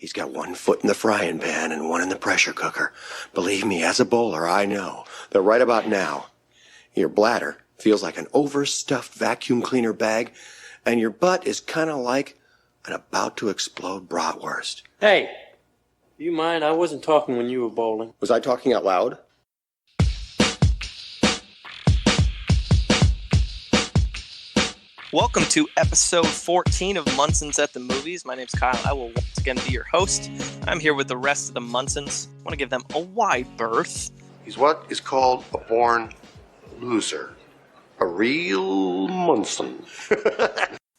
He's got one foot in the frying pan and one in the pressure cooker. Believe me, as a bowler, I know that right about now, your bladder feels like an overstuffed vacuum cleaner bag, and your butt is kind of like an about-to-explode bratwurst. Hey, do you mind? I wasn't talking when you were bowling. Was I talking out loud? Welcome to episode 14 of Munson's at the Movies. My name's Kyle. I will once again be your host. I'm here with the rest of the Munsons. I want to give them a wide berth. He's what is called a born loser. A real Munson.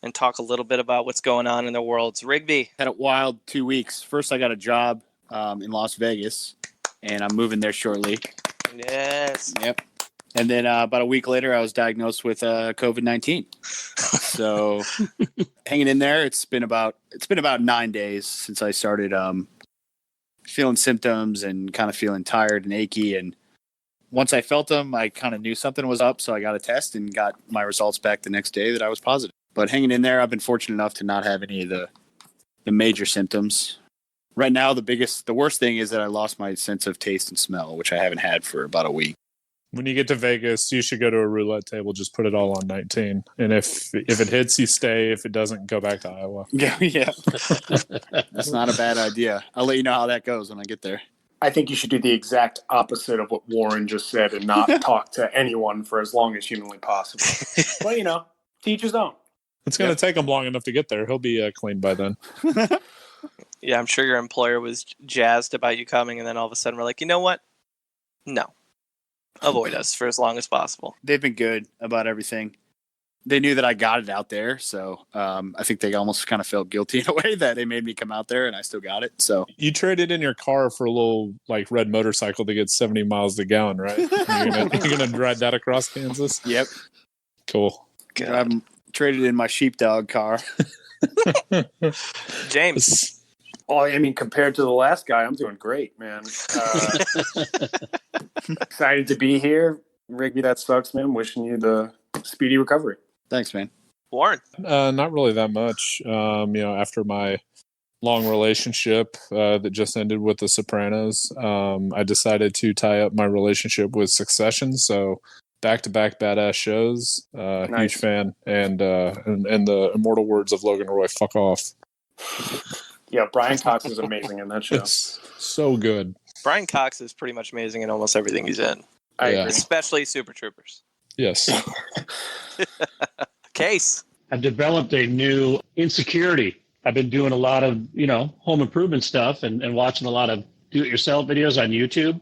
And talk a little bit about what's going on in their worlds. Rigby. Had a wild 2 weeks. First, I got a job in Las Vegas, and I'm moving there shortly. Yes. Yep. And then about a week later, I was diagnosed with COVID-19. So hanging in there. It's been about 9 days since I started feeling symptoms and kind of feeling tired and achy. And once I felt them, I kind of knew something was up. So I got a test and got my results back the next day that I was positive. But hanging in there, I've been fortunate enough to not have any of the major symptoms. Right now, the worst thing is that I lost my sense of taste and smell, which I haven't had for about a week. When you get to Vegas, you should go to a roulette table. Just put it all on 19. And if it hits, you stay. If it doesn't, go back to Iowa. Yeah. That's not a bad idea. I'll let you know how that goes when I get there. I think you should do the exact opposite of what Warren just said and not talk to anyone for as long as humanly possible. But, teach his own. It's going to take him long enough to get there. He'll be clean by then. Yeah, I'm sure your employer was jazzed about you coming, and then all of a sudden we're like, you know what? No. Avoid us for as long as possible. They've been good about everything. They knew that I got it out there, so I think they almost kind of felt guilty in a way that they made me come out there, and I still got it. So you traded in your car for a little red motorcycle to get 70 miles a gallon, right? You're gonna ride that across Kansas? Yep. Cool. I'm traded in my sheepdog car. James. Oh, I mean, compared to the last guy, I'm doing great, man. Excited to be here. Rigby, that sucks, man. Wishing you the speedy recovery. Thanks, man. Warren. Not really that much. After my long relationship that just ended with The Sopranos, I decided to tie up my relationship with Succession. So back-to-back badass shows. Nice. Huge fan. And the immortal words of Logan Roy, fuck off. Yeah, Brian Cox is amazing in that show. It's so good. Brian Cox is pretty much amazing in almost everything he's in. I agree. Especially Super Troopers. Yes. Case. I've developed a new insecurity. I've been doing a lot of, home improvement stuff and watching a lot of do-it-yourself videos on YouTube.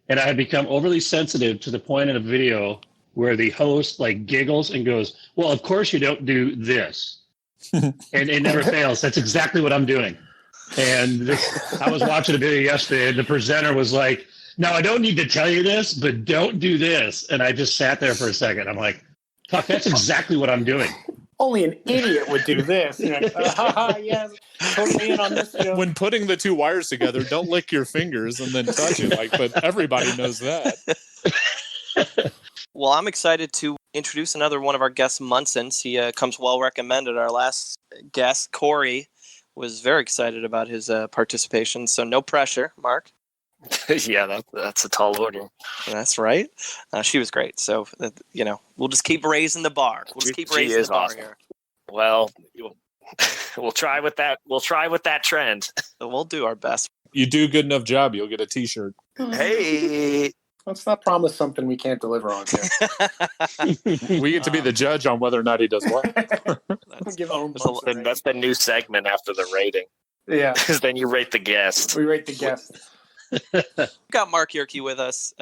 And I have become overly sensitive to the point in a video where the host giggles and goes, well, of course you don't do this. And it never fails. That's exactly what I'm doing. And I was watching a video yesterday, and the presenter was like, now I don't need to tell you this, but don't do this. And I just sat there for a second. I'm like, fuck, that's exactly what I'm doing. Only an idiot would do this. Yes, totally in on this show. When putting the two wires together, don't lick your fingers and then touch it. But everybody knows that. Well, I'm excited to introduce another one of our guests, Munsons. He comes well recommended. Our last guest, Corey, was very excited about his participation. So no pressure, Mark. Yeah, that's a tall order. That's right. She was great. So, we'll just keep raising the bar. We'll just keep raising the bar here. Well, we'll try with that. We'll try with that trend. We'll do our best. You do a good enough job, you'll get a T-shirt. Hey. Let's not promise something we can't deliver on here. We get to be the judge on whether or not he does what. That's the new segment after the rating. Yeah. Because then you rate the guest. We rate the guest. We've got Mark Gehrke with us.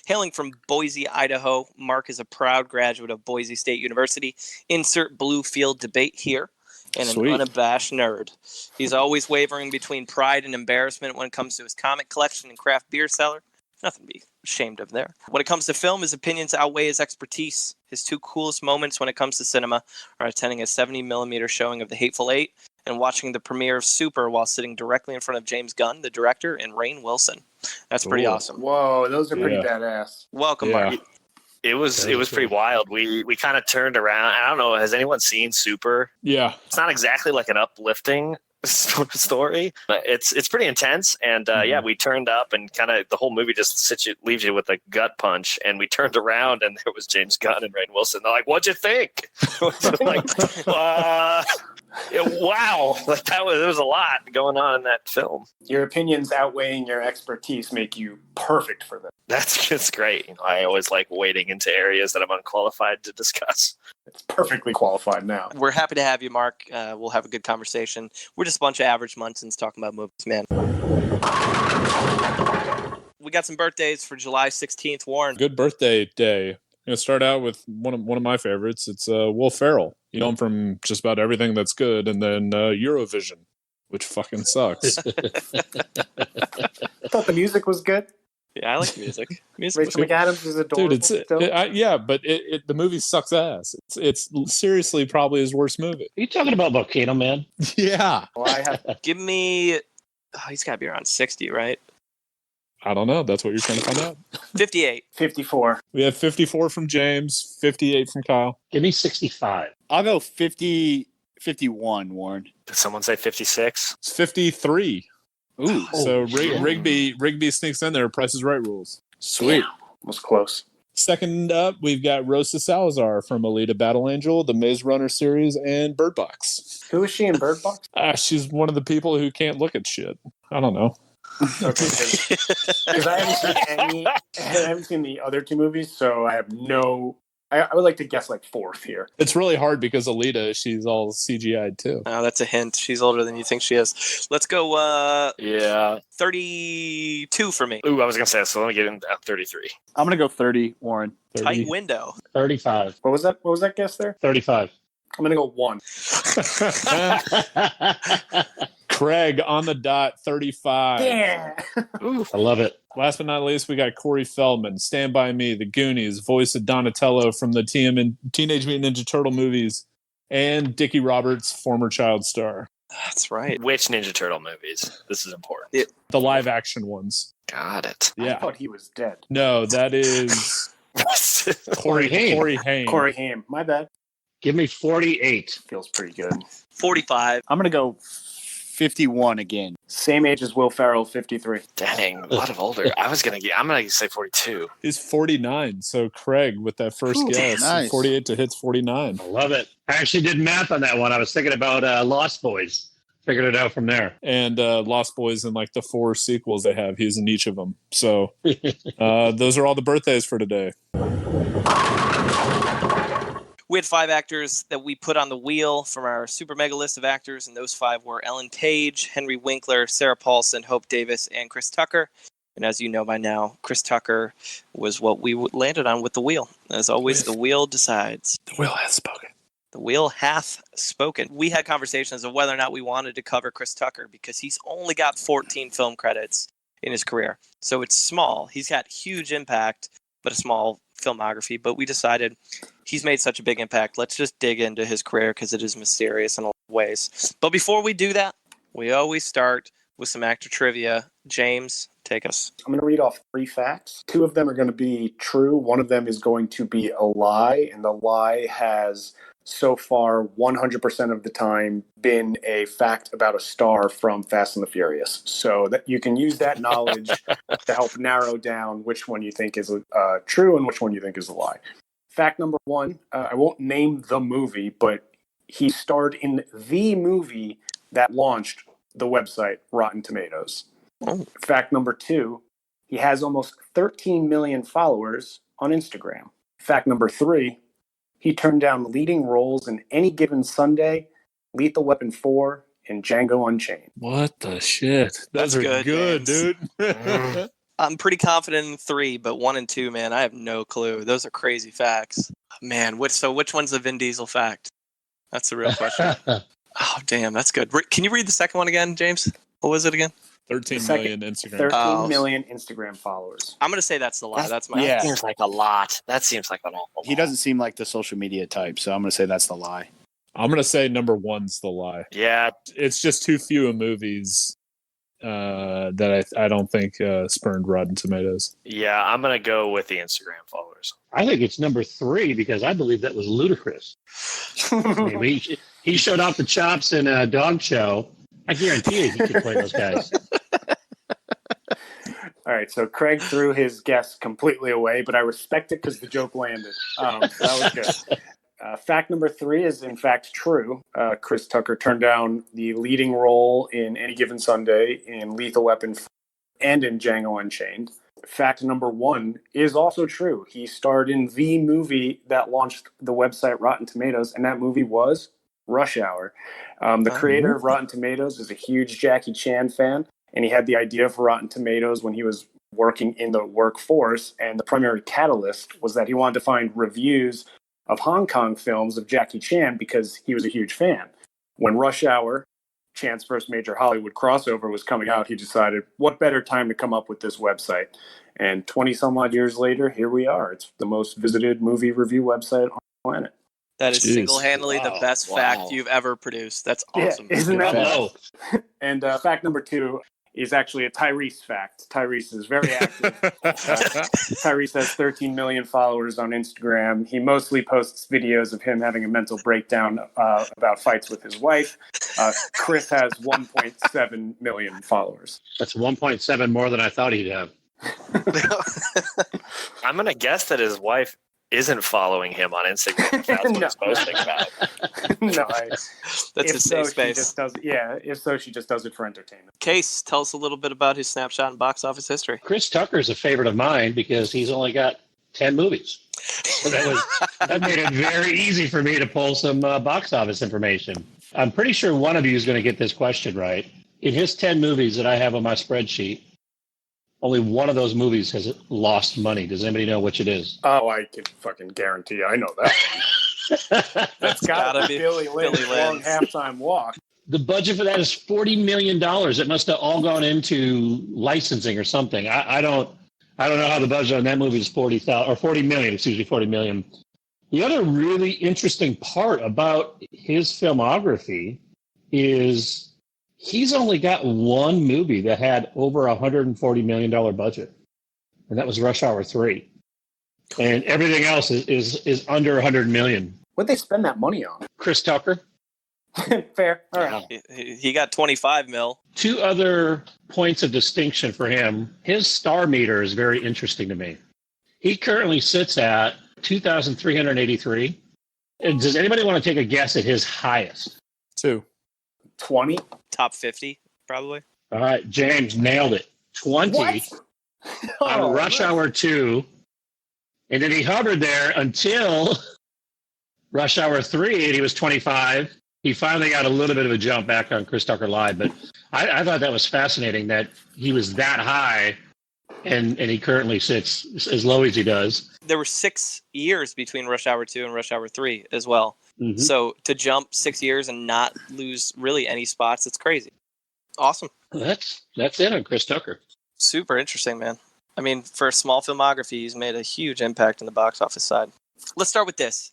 Hailing from Boise, Idaho. Mark is a proud graduate of Boise State University. Insert blue field debate here. And an unabashed nerd. He's always wavering between pride and embarrassment when it comes to his comic collection and craft beer cellar. Nothing to be ashamed of there. When it comes to film, his opinions outweigh his expertise. His two coolest moments when it comes to cinema are attending a 70mm showing of The Hateful Eight and watching the premiere of Super while sitting directly in front of James Gunn, the director, and Rainn Wilson. That's pretty awesome. Whoa, those are pretty badass. Welcome, Mark. It was pretty wild. We kind of turned around. I don't know. Has anyone seen Super? Yeah. It's not exactly like an uplifting story. It's pretty intense, and yeah, we turned up, and kind of the whole movie just leaves you with a gut punch. And we turned around, and there was James Gunn and Rainn Wilson. They're like, "What'd you think?" Like, wow, like there was a lot going on in that film. Your opinions outweighing your expertise make you perfect for them. That's great. I always like wading into areas that I'm unqualified to discuss. It's perfectly qualified now. We're happy to have you, Mark. We'll have a good conversation. We're just a bunch of average Munsons talking about movies, man. We got some birthdays for July 16th, Warren. Good birthday day. I'm going to start out with one of my favorites. It's Will Ferrell. You know him from just about everything that's good, and then Eurovision, which fucking sucks. I thought the music was good. Yeah, I like music. Rachel McAdams is adorable. Dude, yeah, but the movie sucks ass. It's seriously probably his worst movie. Are you talking about Volcano Man? Yeah. Well, Give me... Oh, he's got to be around 60, right? I don't know. That's what you're trying to find out. 58. 54. We have 54 from James, 58 from Kyle. Give me 65. I'll go 51, Warren. Did someone say 56? It's 53. Ooh. So Rigby sneaks in there. Price is Right rules. Sweet. Yeah, was close. Second up, we've got Rosa Salazar from Alita Battle Angel, the Maze Runner series, and Bird Box. Who is she in Bird Box? She's one of the people who can't look at shit. I don't know. Okay, because I haven't seen the other two movies, so I have no. I would like to guess like fourth here. It's really hard because Alita, she's all CGI'd too. Oh, that's a hint. She's older than you think she is. Let's go 32 for me. Ooh, I was going to say, so let me get in at 33. I'm going to go 30, Warren. 30. Tight window. 35. What was that guess there? 35. I'm gonna go 1. Craig on the dot, 35. Yeah. I love it. Last but not least, we got Corey Feldman, Stand By Me, The Goonies, voice of Donatello from the Teenage Mutant Ninja Turtle movies, and Dickie Roberts, former child star. That's right. Which Ninja Turtle movies? This is important. The live action ones. Got it. I Yeah. thought he was dead. No, that is Corey Haim. Corey Haim. Corey Haim. My bad. Give me 48. Feels pretty good. 45. I'm going to go 51 again. Same age as Will Ferrell, 53. Dang, a lot of older. I'm gonna say 42. He's 49. So Craig with that first guess. nice. 48 to hits 49. I love it. I actually did math on that one. I was thinking about Lost Boys. Figured it out from there. And Lost Boys and like the 4 sequels they have, he's in each of them. So those are all the birthdays for today. We had 5 actors that we put on the wheel from our super mega list of actors, and those 5 were Ellen Page, Henry Winkler, Sarah Paulson, Hope Davis, and Chris Tucker. And as you know by now, Chris Tucker was what we landed on with the wheel. As always, the wheel decides. The wheel has spoken. The wheel hath spoken. We had conversations of whether or not we wanted to cover Chris Tucker because he's only got 14 film credits in his career. So it's small. He's got huge impact, but a small filmography. But we decided he's made such a big impact. Let's just dig into his career because it is mysterious in a lot of ways. But before we do that, we always start with some actor trivia. James, take us. I'm going to read off 3 facts. 2 of them are going to be true. 1 of them is going to be a lie, and the lie has so far 100% of the time been a fact about a star from Fast and the Furious. So that you can use that knowledge to help narrow down which one you think is true and which one you think is a lie. Fact number 1, I won't name the movie, but he starred in the movie that launched the website Rotten Tomatoes. Oh. Fact number 2, he has almost 13 million followers on Instagram. Fact number 3, he turned down leading roles in Any Given Sunday, Lethal Weapon 4, and Django Unchained. What the shit? That's Those are good, dude. I'm pretty confident in 3, but 1 and 2, man, I have no clue. Those are crazy facts. Man, which one's the Vin Diesel fact? That's the real question. Oh, damn, that's good. Can you read the second one again, James? What was it again? 13 million Instagram. 13 million Instagram followers. I'm going to say that's the lie. That's my Yeah. That seems like a lot. That seems like an awful lot. He doesn't seem like the social media type, so I'm going to say that's the lie. I'm going to say number 1's the lie. Yeah. It's just too few movies that I don't think spurned Rotten Tomatoes. Yeah, I'm going to go with the Instagram followers. I think it's number 3 because I believe that was ludicrous. I mean, he showed off the chops in a dog show, I guarantee you he could play those guys. All right, so Craig threw his guess completely away, but I respect it because the joke landed. So that was good. Fact number 3 is in fact true. Chris Tucker turned down the leading role in Any Given Sunday, in Lethal Weapon, and in Django Unchained. Fact number 1 is also true. He starred in the movie that launched the website Rotten Tomatoes, and that movie was Rush Hour. The creator of Rotten Tomatoes is a huge Jackie Chan fan, and he had the idea for Rotten Tomatoes when he was working in the workforce, and the primary catalyst was that he wanted to find reviews of Hong Kong films of Jackie Chan because he was a huge fan. When Rush Hour, Chan's first major Hollywood crossover, was coming out, he decided, what better time to come up with this website? And 20-some-odd years later, here we are. It's the most visited movie review website on the planet. That is Jeez. single-handedly the best fact you've ever produced. That's awesome. Yeah, isn't that Bravo. And fact number 2 is actually a Tyrese fact. Tyrese is very active. Tyrese has 13 million followers on Instagram. He mostly posts videos of him having a mental breakdown about fights with his wife. Chris has 1.7 million followers. That's 1.7 more than I thought he'd have. I'm going to guess that his wife isn't following him on Instagram. If that's what he's posting about. No, That's a safe space. If so, she just does it for entertainment. Case, tell us a little bit about his snapshot in box office history. Chris Tucker is a favorite of mine because he's only got 10 movies. So that made it very easy for me to pull some box office information. I'm pretty sure one of you is going to get this question right. In his 10 movies that I have on my spreadsheet, only one of those movies has lost money. Does anybody know which it is? Oh, I can fucking guarantee I know that. That's gotta be Billy Lynn's Long Halftime Walk. The budget for that is $40 million. It must have all gone into licensing or something. I don't know how the budget on that movie is $40 million. The other really interesting part about his filmography is he's only got one movie that had over $140 million budget, and that was Rush Hour 3. And everything else is under $100 million. What'd they spend that money on? Chris Tucker. Fair. All right. He got 25 mil. 2 other points of distinction for him. His star meter is very interesting to me. He currently sits at 2,383. Does anybody want to take a guess at his highest? 2. 20? Top 50, probably. All right, James nailed it. 20 on Rush Hour 2. And then he hovered there until Rush Hour 3, and he was 25. He finally got a little bit of a jump back on Chris Tucker Live, but I thought that was fascinating that he was that high, and he currently sits as low as he does. There were 6 years between Rush Hour 2 and Rush Hour 3 as well. Mm-hmm. So to jump 6 years and not lose really any spots, it's crazy. Awesome. That's it on Chris Tucker. Super interesting, man. I mean, for a small filmography, he's made a huge impact in the box office side. Let's start with this.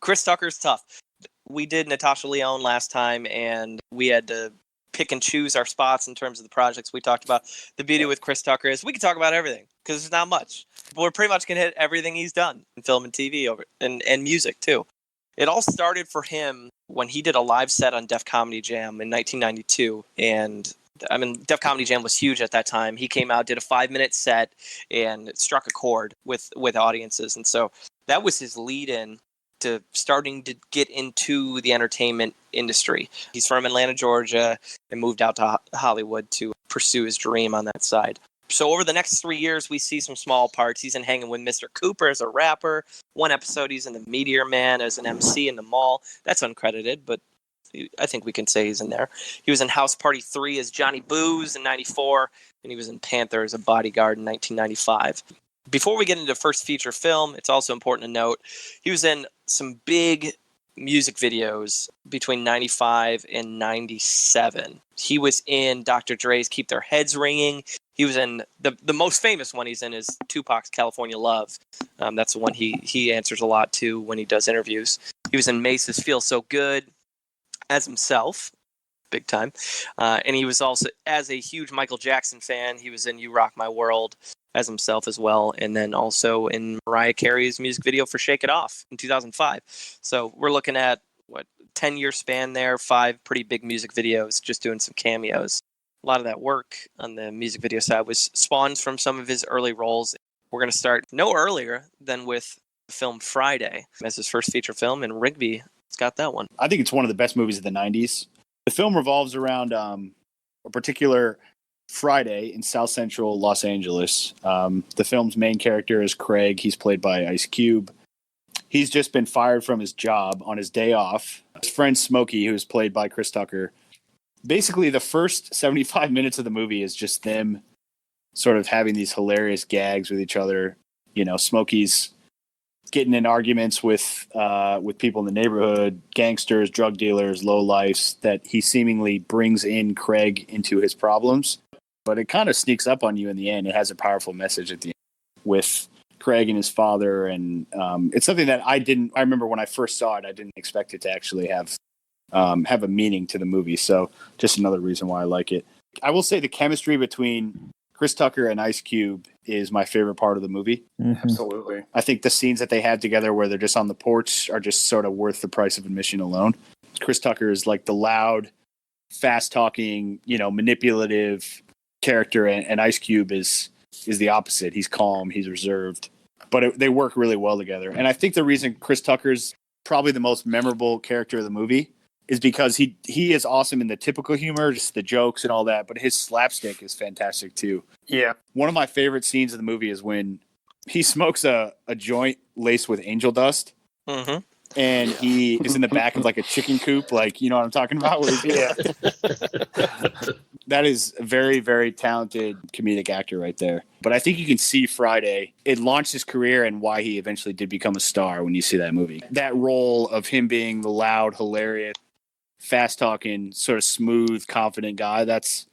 Chris Tucker's tough. We did Natasha Lyonne last time, and we had to pick and choose our spots in terms of the projects we talked about. The beauty with Chris Tucker is we can talk about everything because there's not much. But we're pretty much going to hit everything he's done in film and TV and music, too. It all started for him when he did a live set on Def Comedy Jam in 1992, and I mean, Def Comedy Jam was huge at that time. He came out, did a 5-minute set, and struck a chord with audiences. And so that was his lead-in to starting to get into the entertainment industry. He's from Atlanta, Georgia, and moved out to Hollywood to pursue his dream on that side. So over the next 3 years, we see some small parts. He's in Hanging with Mr. Cooper as a rapper. One episode, he's in The Meteor Man as an MC in the mall. That's uncredited, but I think we can say he's in there. He was in House Party 3 as Johnny Booze in 94, and he was in Panther as a bodyguard in 1995. Before we get into first feature film, it's also important to note he was in some big music videos between 95 and 97. He was in Dr. Dre's Keep Their Heads Ringing. He was in the most famous one he's in is Tupac's California Love. That's the one he answers a lot to when he does interviews. He was in Mace's Feel So Good as himself, big time. And he was also, as a huge Michael Jackson fan, he was in You Rock My World as himself as well, and then also in Mariah Carey's music video for Shake It Off in 2005. So we're looking at 10-year span there, 5 pretty big music videos, just doing some cameos. A lot of that work on the music video side was spawns from some of his early roles. We're going to start no earlier than with the film Friday as his first feature film, and Rigby's got that one. I think it's one of the best movies of the 90s. The film revolves around a particular Friday in South Central Los Angeles. The film's main character is Craig. He's played by Ice Cube. He's just been fired from his job on his day off. His friend Smokey, who's played by Chris Tucker. Basically, the first 75 minutes of the movie is just them sort of having these hilarious gags with each other. You know, Smokey's getting in arguments with people in the neighborhood, gangsters, drug dealers, lowlifes, that he seemingly brings in Craig into his problems. But it kind of sneaks up on you in the end. It has a powerful message at the end with Craig and his father. And it's something that I remember when I first saw it, I didn't expect it to actually have a meaning to the movie. So just another reason why I like it. I will say the chemistry between Chris Tucker and Ice Cube is my favorite part of the movie. Mm-hmm. Absolutely. I think the scenes that they have together where they're just on the porch are just sort of worth the price of admission alone. Chris Tucker is like the loud, fast-talking, manipulative character, and Ice Cube is the opposite. He's calm, he's reserved, but they work really well together. And I think the reason Chris Tucker's probably the most memorable character of the movie is because he is awesome in the typical humor, just the jokes and all that, but his slapstick is fantastic too. Yeah. One of my favorite scenes of the movie is when he smokes a joint laced with angel dust. Mm-hmm. And he is in the back of like a chicken coop, like, you know what I'm talking about? Yeah. That is a very, very talented comedic actor right there. But I think you can see Friday, it launched his career and why he eventually did become a star when you see that movie. That role of him being the loud, hilarious, fast-talking, sort of smooth, confident guy, that's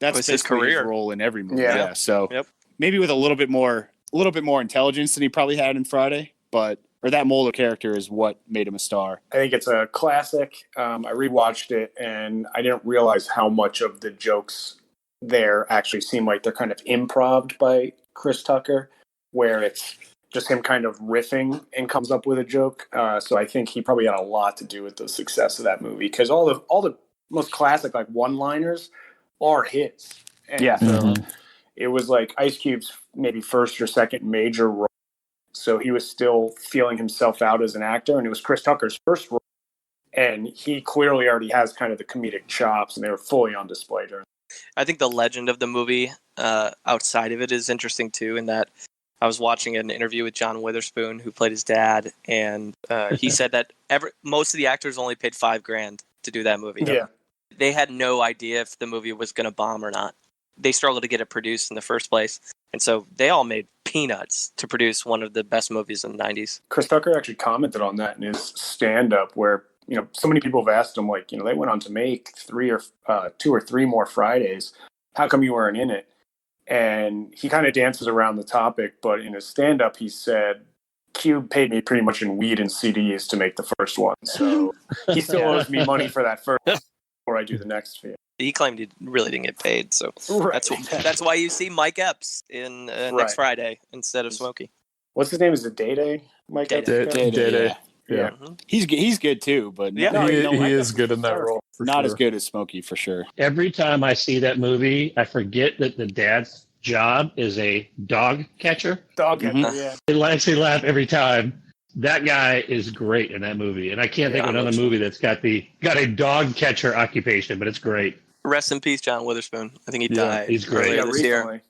his career. His role in every movie. Yeah. Yeah. So Yep. maybe with a little bit more intelligence than he probably had in Friday, or that mold of character is what made him a star. I think it's a classic. I rewatched it and I didn't realize how much of the jokes there actually seem like they're kind of improv by Chris Tucker, where it's just him kind of riffing and comes up with a joke. So I think he probably had a lot to do with the success of that movie, because all the most classic like one-liners are his. And Yeah. so it was like Ice Cube's maybe first or second major role. So he was still feeling himself out as an actor, and it was Chris Tucker's first role. And he clearly already has kind of the comedic chops, and they were fully on display during. I think the legend of the movie outside of it is interesting too, in that I was watching an interview with John Witherspoon, who played his dad, and he said that most of the actors only paid $5,000 to do that movie. Yeah. They had no idea if the movie was going to bomb or not. They struggled to get it produced in the first place, and so they all made peanuts to produce one of the best movies in the 90s. Chris Tucker actually commented on that in his stand-up, where so many people have asked him, like, they went on to make 2 or 3 more Fridays. How come you weren't in it? And he kind of dances around the topic, but in his stand-up, he said, Cube paid me pretty much in weed and CDs to make the first one, so he still owes me money for that first before I do the next film. He claimed he really didn't get paid, so Right. that's why you see Mike Epps in next Friday instead of Smokey. What's his name? Is it Day-Day? Mike Epps? Day-Day. Yeah. Mm-hmm. He's good too, but Yeah. No, he is good in that role. not as good as Smokey for sure. Every time I see that movie, I forget that the dad's job is a dog catcher. Dog Mhm. catcher, yeah. It makes me laugh every time. That guy is great in that movie, and I can't think of another movie that's got a dog catcher occupation, but it's great. Rest in peace, John Witherspoon. I think he died. he's great. earlier Yeah, this year. recently.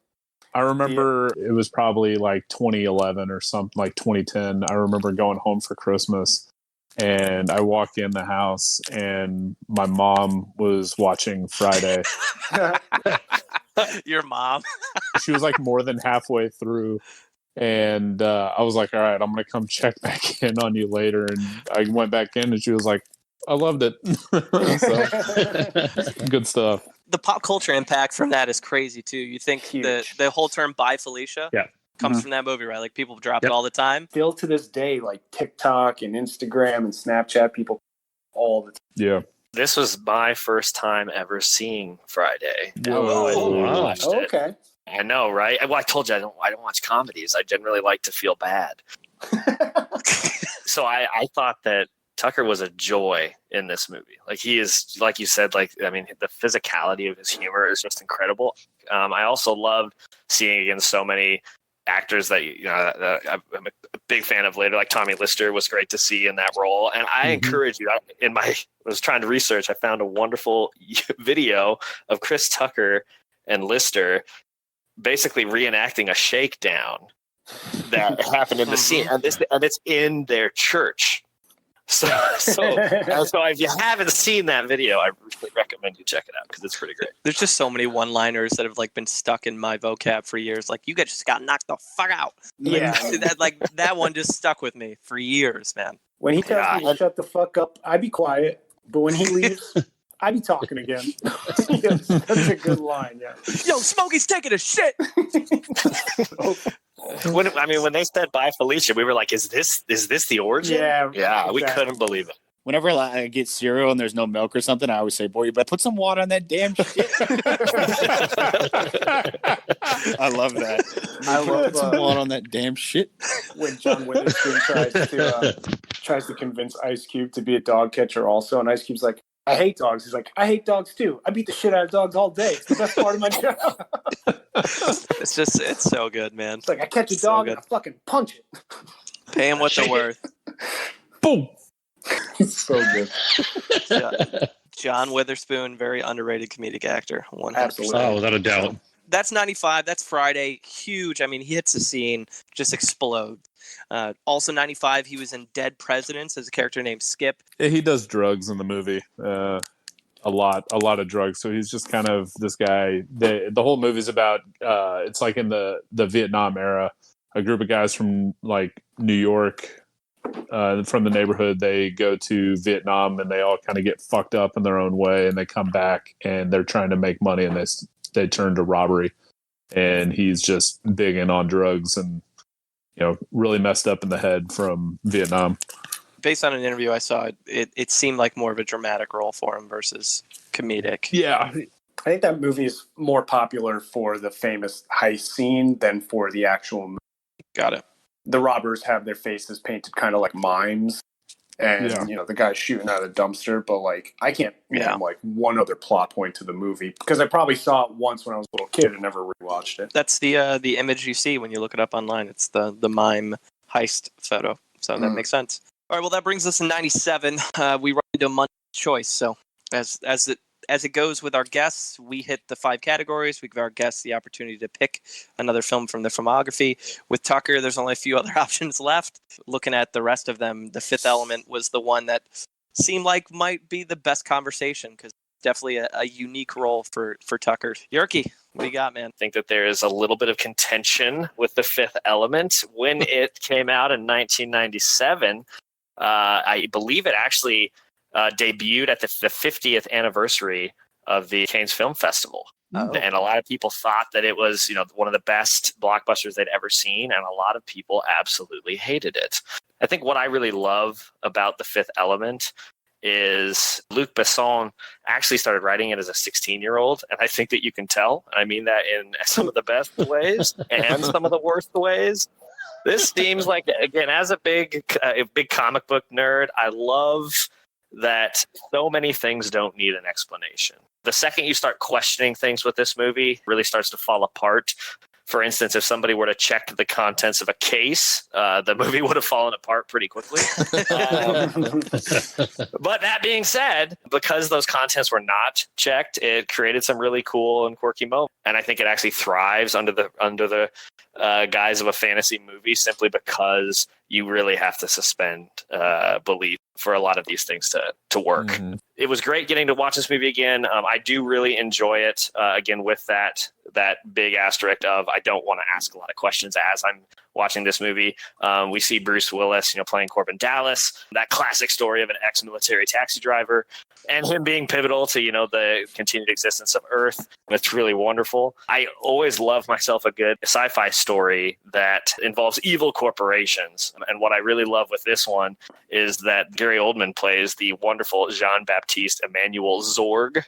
I remember it was probably like 2011 or something, like 2010. I remember going home for Christmas, and I walked in the house, and my mom was watching Friday. Your mom. She was like more than halfway through, and I was like, all right, I'm gonna come check back in on you later. And I went back in, and she was like, I loved it. So, good stuff. The pop culture impact from that is crazy too. You think the whole term "Bye Felicia" comes from that movie, right? Like people drop it all the time. Still to this day, like TikTok and Instagram and Snapchat, people all the time. Yeah. This was my first time ever seeing Friday. Whoa. Wow. Watched it. Okay. I know, right? Well, I told you I don't watch comedies. I generally like to feel bad. So I thought that Tucker was a joy in this movie. Like he is, like you said, like, I mean, the physicality of his humor is just incredible. I also loved seeing again so many actors that that I'm a big fan of later, like Tommy Lister was great to see in that role. And I encourage you. I was trying to research. I found a wonderful video of Chris Tucker and Lister basically reenacting a shakedown that happened in the scene, and it's in their church. So if you haven't seen that video, I really recommend you check it out because it's pretty great. There's just so many one-liners that have like been stuck in my vocab for years. Like, you guys just got knocked the fuck out. Yeah. that one just stuck with me for years, man. When he tells me to shut the fuck up, I be quiet. But when he leaves, I be talking again. Yes, that's a good line, yeah. Yo, Smokey's taking a shit. When they said bye Felicia, we were like, is this the origin? Yeah. Yeah, we couldn't believe it. Whenever I get cereal and there's no milk or something, I always say, boy, you better put some water on that damn shit. I love that. I love put some water on that damn shit. When John Witherspoon tries to convince Ice Cube to be a dog catcher also, and Ice Cube's like, I hate dogs. He's like, I hate dogs too. I beat the shit out of dogs all day. It's the best part of my job. It's so good, man. It's like, I catch a dog and I fucking punch it. Pay him what they're worth. Boom. It's so good. John Witherspoon, very underrated comedic actor. 100%. Absolutely. Oh, without a doubt. That's 95. That's Friday. Huge. I mean, he hits the scene, just explodes. Also 95, he was in Dead Presidents as a character named Skip. Yeah, he does drugs in the movie. A lot of drugs. So he's just kind of this guy. The whole movie's about. It's like in the Vietnam era. A group of guys from like New York, from the neighborhood, they go to Vietnam and they all kind of get fucked up in their own way, and they come back and they're trying to make money, and they turn to robbery, and he's just big in on drugs and really messed up in the head from Vietnam. Based on an interview I saw, it seemed like more of a dramatic role for him versus comedic. Yeah. I think that movie is more popular for the famous heist scene than for the actual movie. Got it. The robbers have their faces painted kind of like mimes, and the guy's shooting out of the dumpster. But like, I can't name like one other plot point to the movie because I probably saw it once when I was a little kid and never rewatched it. That's the image you see when you look it up online. It's the mime heist photo, so that makes sense. All right, well, that brings us to 97. We run into Munson choice. So as it goes with our guests, we hit the 5 categories. We give our guests the opportunity to pick another film from the filmography. With Tucker, there's only a few other options left. Looking at the rest of them, The Fifth Element was the one that seemed like might be the best conversation because definitely a unique role for Tucker. Gehrke, what do you got, man? I think that there is a little bit of contention with The Fifth Element. When it came out in 1997, I believe it actually debuted at the 50th anniversary of the Cannes Film Festival. And a lot of people thought that it was, one of the best blockbusters they'd ever seen, and a lot of people absolutely hated it. I think what I really love about The Fifth Element is Luc Besson actually started writing it as a 16-year-old, and I think that you can tell. I mean that in some of the best ways and some of the worst ways. This seems like, again, as a big comic book nerd, I love that so many things don't need an explanation. The second you start questioning things with this movie, it really starts to fall apart. For instance, if somebody were to check the contents of a case, the movie would have fallen apart pretty quickly. But that being said, because those contents were not checked, it created some really cool and quirky moments. And I think it actually thrives under the guise of a fantasy movie simply because you really have to suspend belief for a lot of these things to work. Mm-hmm. It was great getting to watch this movie again. I do really enjoy it. Again, with that big asterisk of I don't want to ask a lot of questions as I'm watching this movie. We see Bruce Willis, playing Corbin Dallas, that classic story of an ex-military taxi driver, and him being pivotal to the continued existence of Earth. It's really wonderful. I always love myself a good sci-fi story that involves evil corporations. And what I really love with this one is that Gary Oldman plays the wonderful Jean-Baptiste Emmanuel Zorg,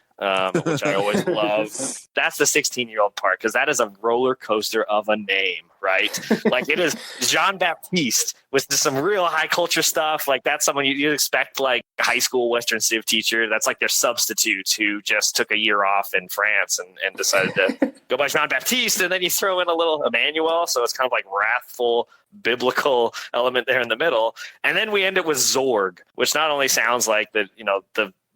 which I always love. That's the 16-year-old part, because that is a roller coaster of a name, right? Like, it is Jean-Baptiste with some real high culture stuff. Like, that's someone you'd expect, like, a high school Western Civ teacher. That's like their substitute who just took a year off in France and decided to go by Jean-Baptiste. And then you throw in a little Emmanuel, so it's kind of like wrathful biblical element there in the middle. And then we end it with Zorg, which not only sounds like the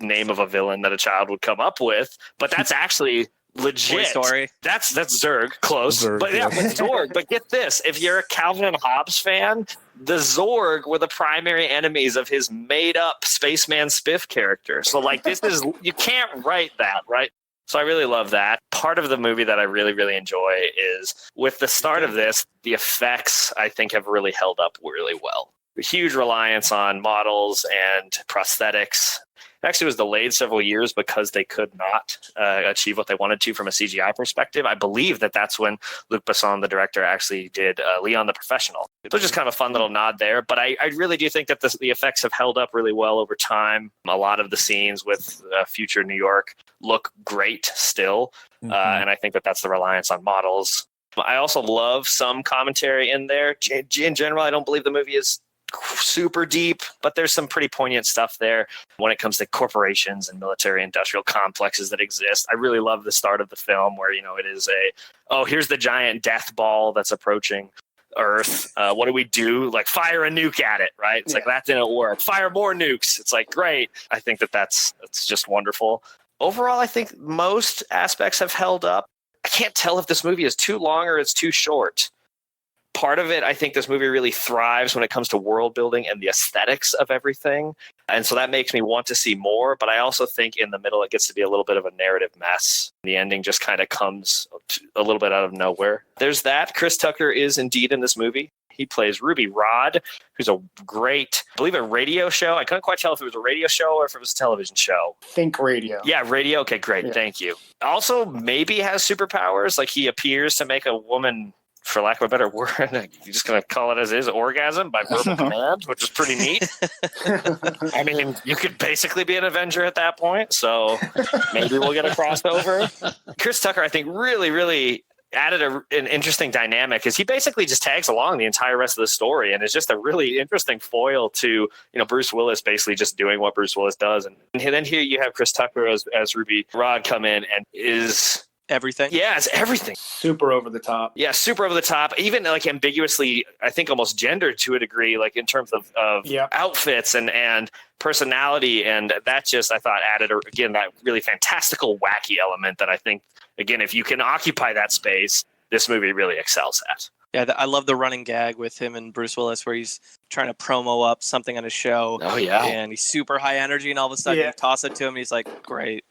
name of a villain that a child would come up with, but that's actually legit. Toy Story. That's Zurg, close. Zurg, but but Zorg. But get this: if you're a Calvin and Hobbes fan, the Zorg were the primary enemies of his made-up Spaceman Spiff character. So, like, this is, you can't write that, right? So I really love that. Part of the movie that I really, really enjoy is with the start of this, the effects, I think, have really held up really well. A huge reliance on models and prosthetics. It actually was delayed several years because they could not achieve what they wanted to from a CGI perspective. I believe that's when Luc Besson, the director, actually did Leon the Professional. So just kind of a fun little nod there. But I really do think that the effects have held up really well over time. A lot of the scenes with future New York look great still. And I think that's the reliance on models. I also love some commentary in there. In general, I don't believe the movie is super deep, but there's some pretty poignant stuff there when it comes to corporations and military industrial complexes that exist. I really love the start of the film where, it is here's the giant death ball that's approaching Earth. What do we do? Like, fire a nuke at it, right? It's like, that didn't work. Fire more nukes. It's like, great. I think that's just wonderful. Overall, I think most aspects have held up. I can't tell if this movie is too long or it's too short. Part of it, I think this movie really thrives when it comes to world building and the aesthetics of everything. And so that makes me want to see more. But I also think in the middle, it gets to be a little bit of a narrative mess. The ending just kind of comes a little bit out of nowhere. There's that. Chris Tucker is indeed in this movie. He plays Ruby Rhod, who's a great, I believe, a radio show. I couldn't quite tell if it was a radio show or if it was a television show. Think radio. Yeah, radio. Okay, great. Yeah. Thank you. Also, maybe has superpowers. Like, he appears to make a woman, for lack of a better word, you're just going to call it as is, orgasm by verbal command, which is pretty neat. I mean, you could basically be an Avenger at that point, so maybe we'll get a crossover. Chris Tucker, I think, really, really added an interesting dynamic, because he basically just tags along the entire rest of the story and is just a really interesting foil to, Bruce Willis basically just doing what Bruce Willis does. And then here you have Chris Tucker as Ruby Rhod come in and is everything. Yeah, it's everything. Super over the top. Yeah, super over the top. Even like ambiguously, I think almost gendered to a degree, like in terms of outfits and personality. And that just, I thought, added, again, that really fantastical, wacky element that I think, again, if you can occupy that space, this movie really excels at. Yeah, I love the running gag with him and Bruce Willis where he's trying to promo up something on his show. Oh, yeah. And he's super high energy, and all of a sudden you toss it to him, and he's like, great.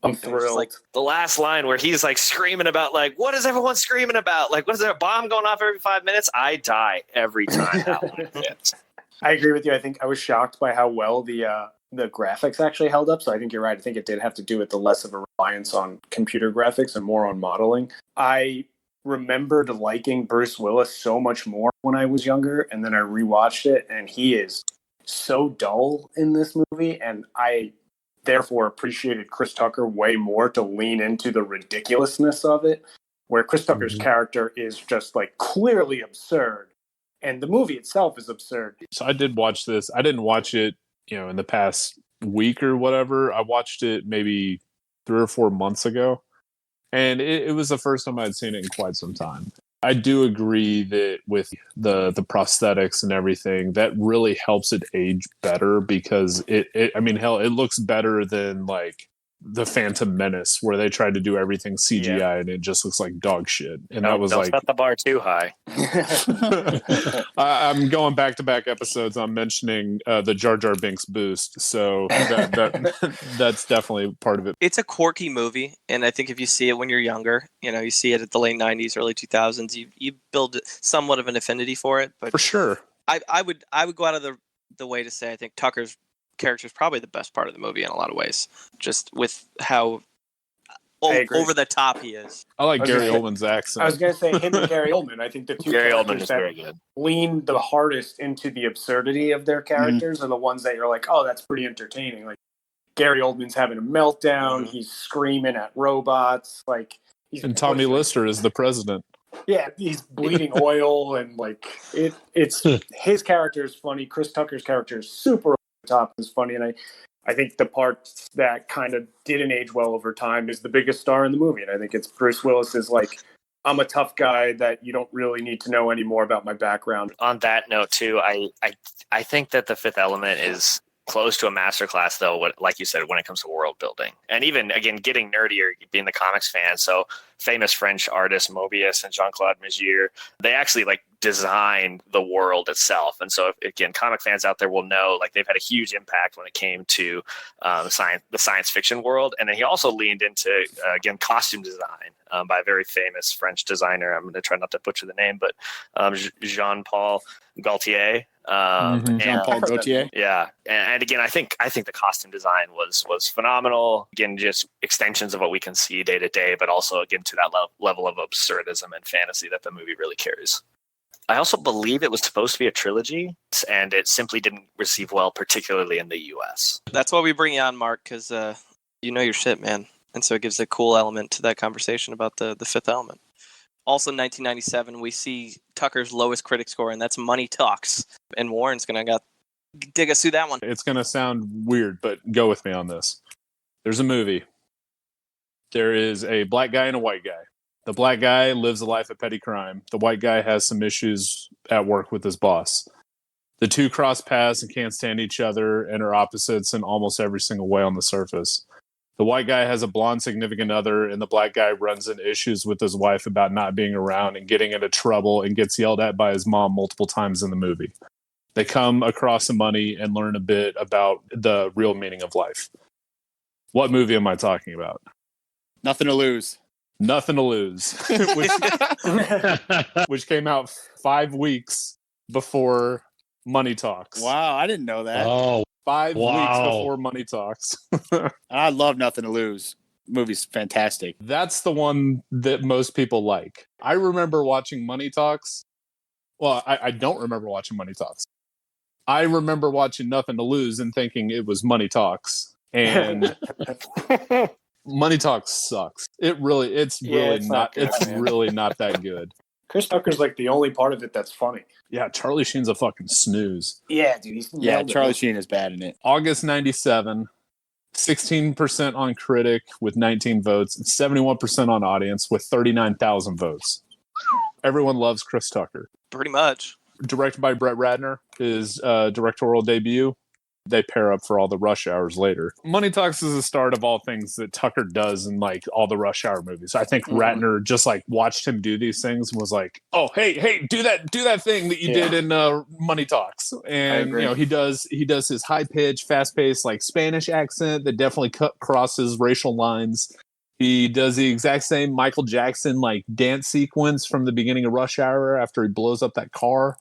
I'm thrilled. Like the last line where he's like screaming about, like, what is everyone screaming about? Like, what is there, a bomb going off every 5 minutes? I die every time that one hits. I agree with you. I think I was shocked by how well the graphics actually held up. So I think you're right. I think it did have to do with the less of a reliance on computer graphics and more on modeling. I remembered liking Bruce Willis so much more when I was younger, and then I rewatched it, and he is so dull in this movie, and I therefore appreciated Chris Tucker way more to lean into the ridiculousness of it, where Chris Tucker's character is just like clearly absurd, and the movie itself is absurd. So I did watch this. I didn't watch it, in the past week or whatever. I watched it maybe 3 or 4 months ago, and it was the first time I'd seen it in quite some time. I do agree that with the prosthetics and everything, that really helps it age better, because it looks better than like the Phantom Menace, where they tried to do everything CGI and it just looks like dog shit. And that was don't like, set the bar too high. I'm going back-to-back episodes. I'm mentioning the Jar Jar Binks boost, so that's definitely part of it. It's a quirky movie, and I think if you see it when you're younger, you see it at the late 90s, early 2000s, you build somewhat of an affinity for it. But for sure, I would go out of the way to say I think Tucker's character is probably the best part of the movie in a lot of ways, just with how over the top he is. I like Gary Oldman's accent. I was going to say him and Gary Oldman. I think the two Gary Oldman characters is very good. Lean the hardest into the absurdity of their characters are the ones that you're like, oh, that's pretty entertaining. Like Gary Oldman's having a meltdown. He's screaming at robots. Like And Tommy Lister is the president. Yeah, he's bleeding oil, and like it's his character is funny. Chris Tucker's character is super over the top is funny, and I think the parts that kind of didn't age well over time is the biggest star in the movie, and I think it's Bruce Willis is like, I'm a tough guy that you don't really need to know any more about my background. On that note, too, I think that The Fifth Element is close to a masterclass, though, like you said, when it comes to world building. And even, again, getting nerdier, being the comics fan. So famous French artists, Mobius and Jean-Claude Mézières, they actually like design the world itself. And so, again, comic fans out there will know like they've had a huge impact when it came to the science fiction world. And then he also leaned into, again, costume design by a very famous French designer. I'm going to try not to butcher the name, but Jean-Paul Gaultier. Jean-Paul Gaultier. Yeah. And again, I think the costume design was phenomenal. Again, just extensions of what we can see day to day, but also, again, to that level of absurdism and fantasy that the movie really carries. I also believe it was supposed to be a trilogy, and it simply didn't receive well, particularly in the U.S. That's why we bring you on, Mark, because you know your shit, man. And so it gives a cool element to that conversation about the Fifth Element. Also, in 1997, we see Tucker's lowest critic score, and that's Money Talks. And Warren's going to dig us through that one. It's going to sound weird, but go with me on this. There's a movie. There is a black guy and a white guy. The black guy lives a life of petty crime. The white guy has some issues at work with his boss. The two cross paths and can't stand each other and are opposites in almost every single way on the surface. The white guy has a blonde significant other, and the black guy runs into issues with his wife about not being around and getting into trouble and gets yelled at by his mom multiple times in the movie. They come across some money and learn a bit about the real meaning of life. What movie am I talking about? Nothing to Lose. Nothing to Lose, which came out 5 weeks before Money Talks. Wow, I didn't know that. Oh, 5 weeks before Money Talks. I love Nothing to Lose. The movie's fantastic. That's the one that most people like. I remember watching Money Talks. Well, I don't remember watching Money Talks. I remember watching Nothing to Lose and thinking it was Money Talks. And Money Talks sucks. It's not that good. Chris Tucker's like the only part of it that's funny. Yeah, Charlie Sheen's a fucking snooze. Yeah, dude. Charlie Sheen is bad in it. August 97, 16% on critic with 19 votes, and 71% on audience with 39,000 votes. Everyone loves Chris Tucker. Pretty much. Directed by Brett Ratner, his directorial debut. They pair up for all the Rush Hours later. Money Talks is the start of all things that Tucker does in like all the Rush Hour movies. I think Ratner just like watched him do these things and was like, "Oh, hey, do that thing that you did in Money Talks." And you know, he does his high pitch, fast paced like Spanish accent that definitely crosses racial lines. He does the exact same Michael Jackson like dance sequence from the beginning of Rush Hour after he blows up that car,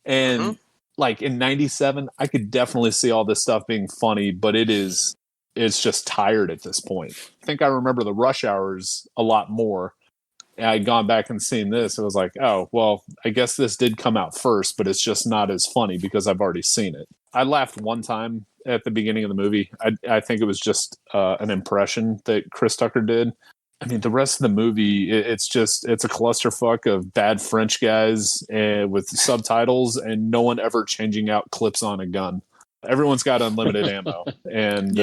and. Like in 97, I could definitely see all this stuff being funny, but it's just tired at this point. I think I remember the Rush Hours a lot more. And I'd gone back and seen this. It was like, oh, well, I guess this did come out first, but it's just not as funny because I've already seen it. I laughed one time at the beginning of the movie. I think it was just an impression that Chris Tucker did. I mean, the rest of the movie, it's a clusterfuck of bad French guys with subtitles and no one ever changing out clips on a gun. Everyone's got unlimited ammo. And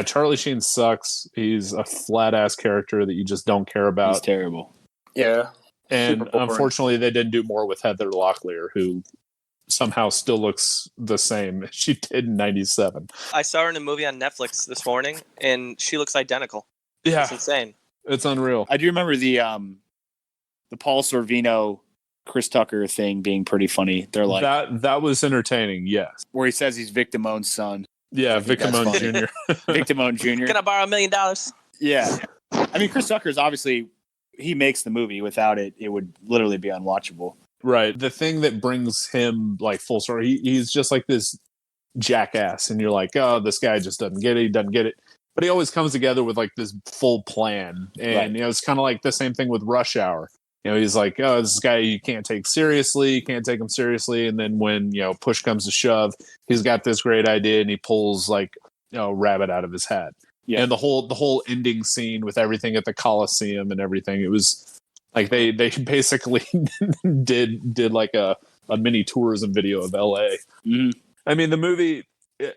Charlie Sheen sucks. He's a flat-ass character that you just don't care about. He's terrible. Yeah. And unfortunately, they didn't do more with Heather Locklear, who somehow still looks the same as she did in 97. I saw her in a movie on Netflix this morning, and she looks identical. Yeah. It's insane. It's unreal. I do remember the Paul Sorvino Chris Tucker thing being pretty funny. They're like that was entertaining, yes. Where he says he's Victimone's son. Yeah, Victimone Jr. Victimone Jr. Can I borrow $1 million? Yeah. I mean, Chris Tucker's obviously, he makes the movie. Without it, it would literally be unwatchable. Right. The thing that brings him like full circle, he's just like this jackass, and you're like, oh, this guy just doesn't get it. But he always comes together with like this full plan. And, you know, it's kind of like the same thing with Rush Hour. You know, he's like, oh, this guy you can't take seriously. You can't take him seriously. And then when, you know, push comes to shove, he's got this great idea and he pulls like, you know, rabbit out of his hat. Yeah. And the whole ending scene with everything at the Coliseum and everything, it was like they basically did like a mini tourism video of LA. Mhm. I mean, the movie,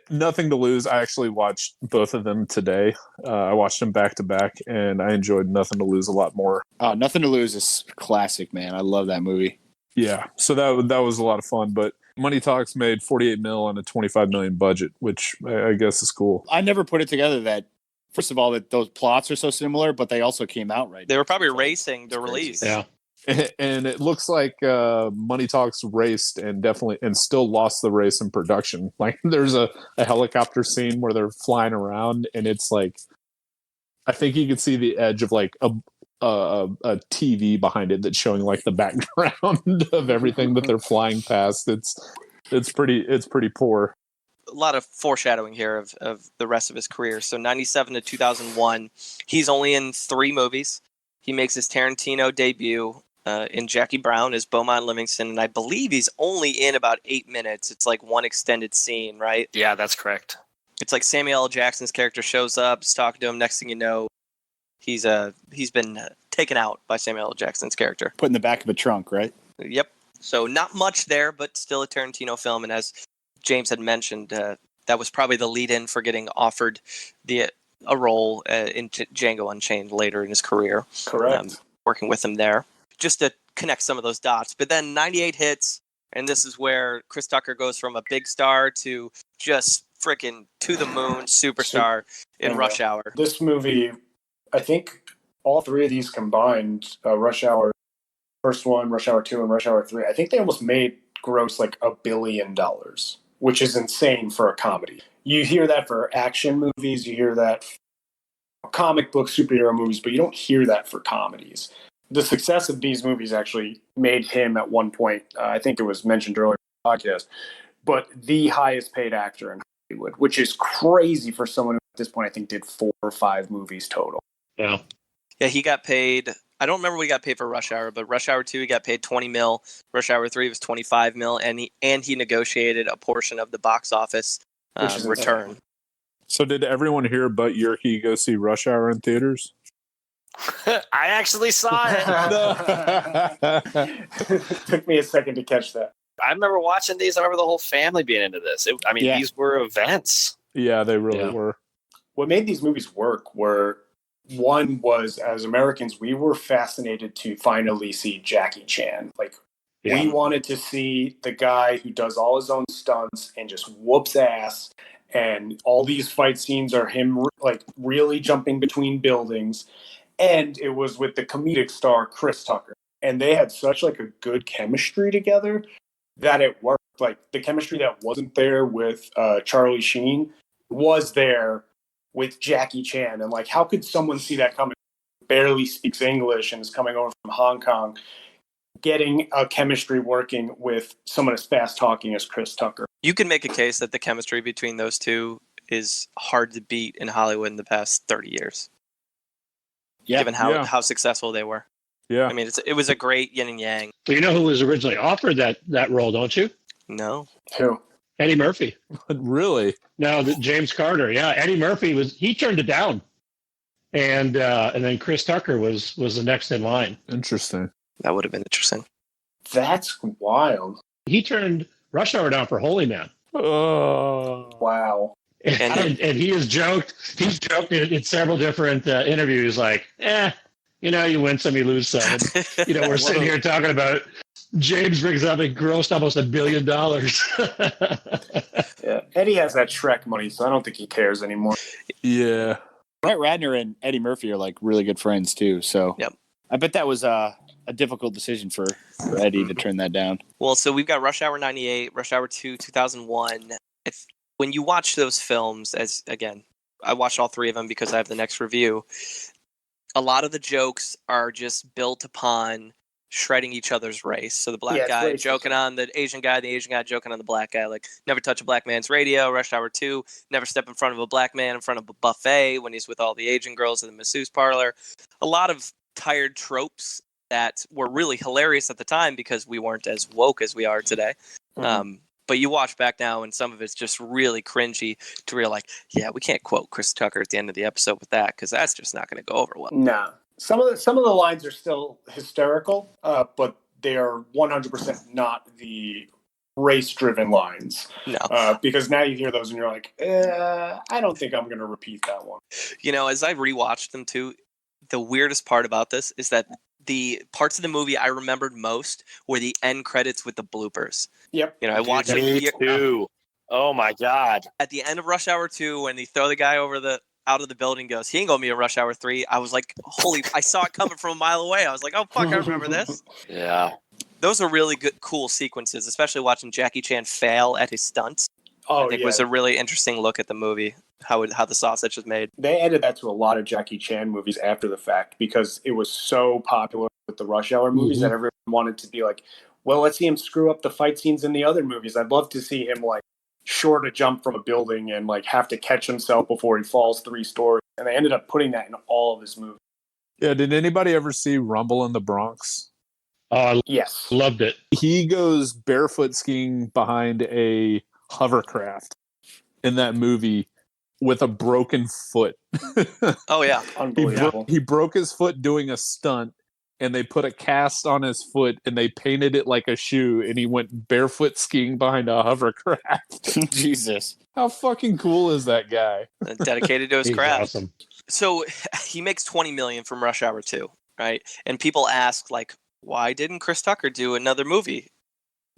Nothing to Lose, I actually watched both of them today. I watched them back to back, and I enjoyed Nothing to Lose a lot more. Nothing to Lose is classic, man. I love that movie. Yeah, so that was a lot of fun. But Money Talks made 48 mil on a 25 million budget, which I guess is cool. I never put it together that, first of all, that those plots are so similar, but they also came out right. They were probably racing the release. Yeah. And it looks like Money Talks raced and still lost the race in production. Like there's a helicopter scene where they're flying around, and it's like I think you can see the edge of like a TV behind it that's showing like the background of everything that they're flying past. It's pretty poor. A lot of foreshadowing here of the rest of his career. So 97 to 2001, he's only in 3 movies. He makes his Tarantino debut in Jackie Brown as Beaumont Livingston, and I believe he's only in about 8 minutes. It's like one extended scene, right? Yeah, that's correct. It's like Samuel L. Jackson's character shows up, is talking to him. Next thing you know, he's been taken out by Samuel L. Jackson's character. Put in the back of a trunk, right? Yep. So not much there, but still a Tarantino film. And as James had mentioned, that was probably the lead-in for getting offered a role in Django Unchained later in his career. Correct. Working with him there, just to connect some of those dots. But then 98 hits, and this is where Chris Tucker goes from a big star to just freaking to the moon superstar in Rush Hour. This movie, I think all 3 of these combined, Rush Hour, first one, Rush Hour 2, and Rush Hour 3, I think they almost made gross like $1 billion, which is insane for a comedy. You hear that for action movies, you hear that for comic book superhero movies, but you don't hear that for comedies. The success of these movies actually made him at one point, I think it was mentioned earlier in the podcast, but the highest paid actor in Hollywood, which is crazy for someone who at this point I think did 4 or 5 movies total. Yeah. Yeah, he got paid. I don't remember what he got paid for Rush Hour, but Rush Hour 2, he got paid 20 mil. Rush Hour 3 was 25 mil, and he negotiated a portion of the box office return. So did everyone here but Gehrke go see Rush Hour in theaters? I actually saw it. It took me a second to catch that. I remember watching these. I remember the whole family being into this. These were events. Yeah, they really were. What made these movies work were, one was, as Americans, we were fascinated to finally see Jackie Chan. We wanted to see the guy who does all his own stunts and just whoops ass. And all these fight scenes are him like really jumping between buildings. And it was with the comedic star Chris Tucker. And they had such like a good chemistry together that it worked. Like the chemistry that wasn't there with Charlie Sheen was there with Jackie Chan. And like, how could someone see that coming? Barely speaks English and is coming over from Hong Kong, getting a chemistry working with someone as fast talking as Chris Tucker. You can make a case that the chemistry between those two is hard to beat in Hollywood in the past 30 years. Yeah, given how successful they were. Yeah. I mean, it was a great yin and yang. Well, you know who was originally offered that role, don't you? No. Who? Eddie Murphy. Really? No, James Carter. Yeah, Eddie Murphy he turned it down, and then Chris Tucker was the next in line. Interesting. That would have been interesting. That's wild. He turned Rush Hour down for Holy Man. Oh, wow. And he has joked. He's joked in several different interviews, like, you win some, you lose some. And, we're sitting here talking about it. James brings up it grossed almost $1 billion. Yeah, Eddie has that Shrek money, so I don't think he cares anymore. Yeah. Brett Ratner and Eddie Murphy are like really good friends too. So yep. I bet that was a difficult decision for Eddie to turn that down. Well, so we've got Rush Hour 98, Rush Hour 2, 2001. When you watch those films, I watched all 3 of them because I have the next review. A lot of the jokes are just built upon shredding each other's race. So the black guy joking on the Asian guy joking on the black guy, like never touch a black man's radio. Rush Hour 2, never step in front of a black man in front of a buffet when he's with all the Asian girls in the masseuse parlor. A lot of tired tropes that were really hilarious at the time because we weren't as woke as we are today. But you watch back now, and some of it's just really cringy to where you're like, yeah, we can't quote Chris Tucker at the end of the episode with that because that's just not going to go over well. Nah. Some of the lines are still hysterical, but they are 100% not the race-driven lines. No. Because now you hear those and you're like, I don't think I'm going to repeat that one. You know, as I rewatched them too, the weirdest part about this is that the parts of the movie I remembered most were the end credits with the bloopers. Yep. You know, I watched Me too. Oh my God. at the end of Rush Hour 2 when they throw the guy out of the building, goes, he ain't gonna be in Rush Hour 3. I was like, I saw it coming from a mile away. I was like, oh fuck, I remember this. Yeah. Those are really good, cool sequences, especially watching Jackie Chan fail at his stunts. Oh, I think was a really interesting look at the movie, how the sausage is made. They added that to a lot of Jackie Chan movies after the fact because it was so popular with the Rush Hour movies that everyone wanted to be like, well, let's see him screw up the fight scenes in the other movies. I'd love to see him like short a jump from a building and like have to catch himself before he falls 3 stories. And they ended up putting that in all of his movies. Yeah, did anybody ever see Rumble in the Bronx? Yes. Loved it. He goes barefoot skiing behind a hovercraft in that movie with a broken foot. Oh yeah, Unbelievable. He broke his foot doing a stunt, and they put a cast on his foot and they painted it like a shoe, and he went barefoot skiing behind a hovercraft. Jesus. How fucking cool is that guy? dedicated to his He's craft. awesome. So he makes $20 million from Rush Hour 2, right? And people ask, like, why didn't Chris Tucker do another movie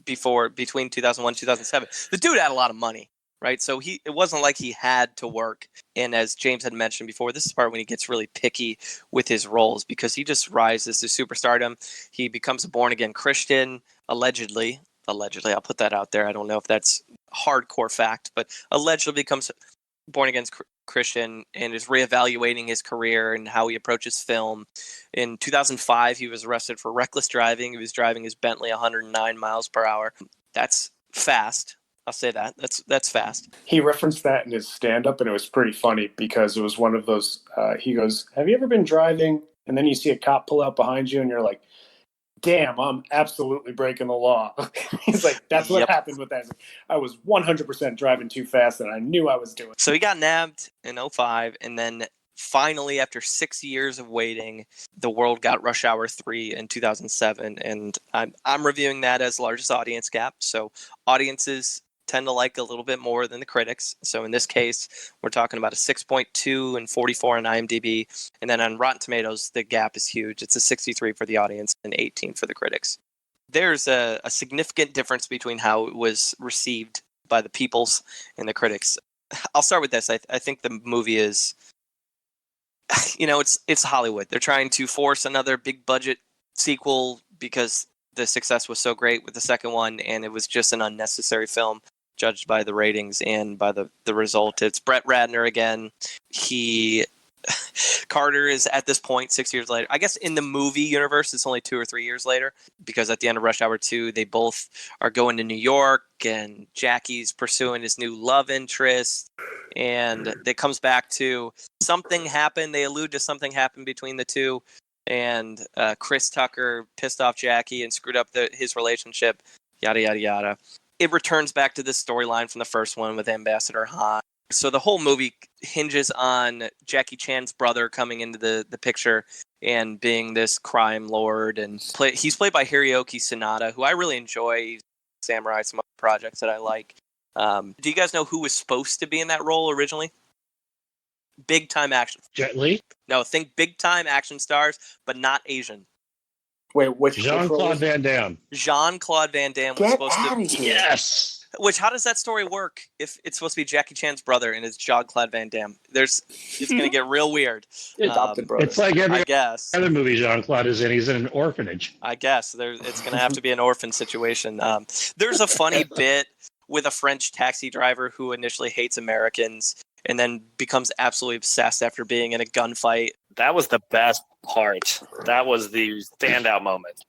between 2001 and 2007? The dude had a lot of money, right? So it wasn't like he had to work. And as James had mentioned before, this is the part when he gets really picky with his roles because he just rises to superstardom. He becomes a born-again Christian, allegedly. I'll put that out there. I don't know if that's hardcore fact, but allegedly becomes born-again Christian and is reevaluating his career and how he approaches film. In 2005, he was arrested for reckless driving. He was driving his Bentley 109 miles per hour. That's fast. I'll say that. That's fast. He referenced that in his stand-up, and it was pretty funny because it was one of those, he goes, have you ever been driving? And then you see a cop pull out behind you, and you're like, damn, I'm absolutely breaking the law. He's like, that's what happened with that. I was 100% driving too fast, and I knew I was doing it. So he got nabbed in 2005, and then finally, after 6 years of waiting, the world got Rush Hour 3 in 2007, and I'm reviewing that as largest audience gap. So audiences tend to like a little bit more than the critics. So in this case, we're talking about a 6.2 and 44 on IMDb. And then on Rotten Tomatoes, the gap is huge. It's a 63 for the audience and 18 for the critics. There's a significant difference between how it was received by the peoples and the critics. I'll start with this. I think the movie is, it's Hollywood. They're trying to force another big budget sequel because the success was so great with the second one, and it was just an unnecessary film, judged by the ratings and by the result. It's Brett Ratner again. Carter is at this point 6 years later. I guess in the movie universe, it's only 2 or 3 years later because at the end of Rush Hour 2, they both are going to New York, and Jackie's pursuing his new love interest. And it comes back to something happened. They allude to something happened between the two. And Chris Tucker pissed off Jackie and screwed up his relationship, yada, yada, yada. It returns back to this storyline from the first one with Ambassador Han. So the whole movie hinges on Jackie Chan's brother coming into the picture and being this crime lord. And he's played by Hiroyuki Sanada, who I really enjoy. He's Samurai, some other projects that I like. Do you guys know who was supposed to be in that role originally? Big time action. Jet Li? No, think big time action stars, but not Asian. Wait, which Jean-Claude Van Damme. Jean-Claude Van Damme was Get supposed out to. of here. Yes. Which, how does that story work if it's supposed to be Jackie Chan's brother and it's Jean-Claude Van Damme? It's going to get real weird. Adopted brother. It's like every I guess. other movie Jean-Claude is in. He's in an orphanage. I guess it's going to have to be an orphan situation. There's a funny bit with a French taxi driver who initially hates Americans and then becomes absolutely obsessed after being in a gunfight. That was the best part. That was the standout moment.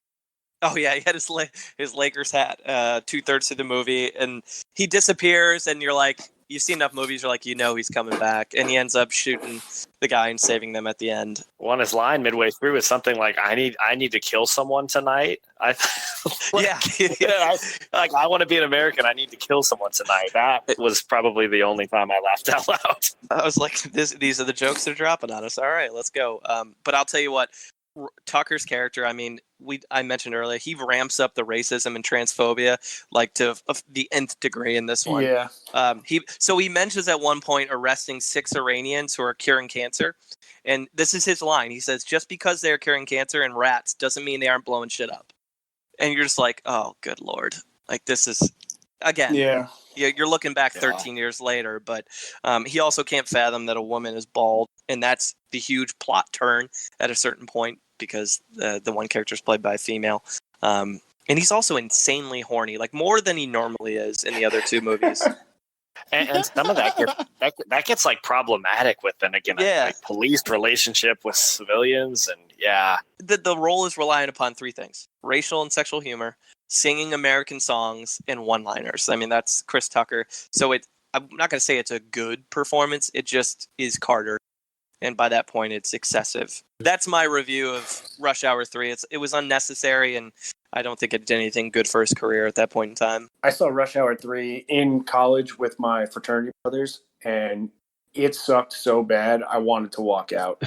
Oh yeah, he had his Lakers hat 2/3 of the movie, and he disappears, and you're like, you've seen enough movies, you're like, he's coming back, and he ends up shooting the guy and saving them at the end. One his line midway through is something like, "I need to kill someone tonight." I want to be an American. I need to kill someone tonight. That was probably the only time I laughed out loud. I was like, these are the jokes they're dropping on us. All right, let's go. But I'll tell you what, Tucker's character, I mean, I mentioned earlier, he ramps up the racism and transphobia like to the nth degree in this one. Yeah. He mentions at one point arresting 6 Iranians who are curing cancer, and this is his line. He says, "Just because they're curing cancer in rats doesn't mean they aren't blowing shit up." And you're just like, oh, good Lord. Like, this is, again, you're looking back 13 years later, but he also can't fathom that a woman is bald, and that's the huge plot turn at a certain point, because the one character is played by a female. And he's also insanely horny, like more than he normally is in the other 2 movies. And some of that gets like problematic with, then again, like police relationship with civilians, and the role is reliant upon 3 things: racial and sexual humor, singing American songs, and one-liners. I mean, that's Chris Tucker. So I'm not going to say it's a good performance. It just is Carter. And by that point, it's excessive. That's my review of Rush Hour 3. It was unnecessary, and I don't think it did anything good for his career at that point in time. I saw Rush Hour 3 in college with my fraternity brothers, and it sucked so bad, I wanted to walk out.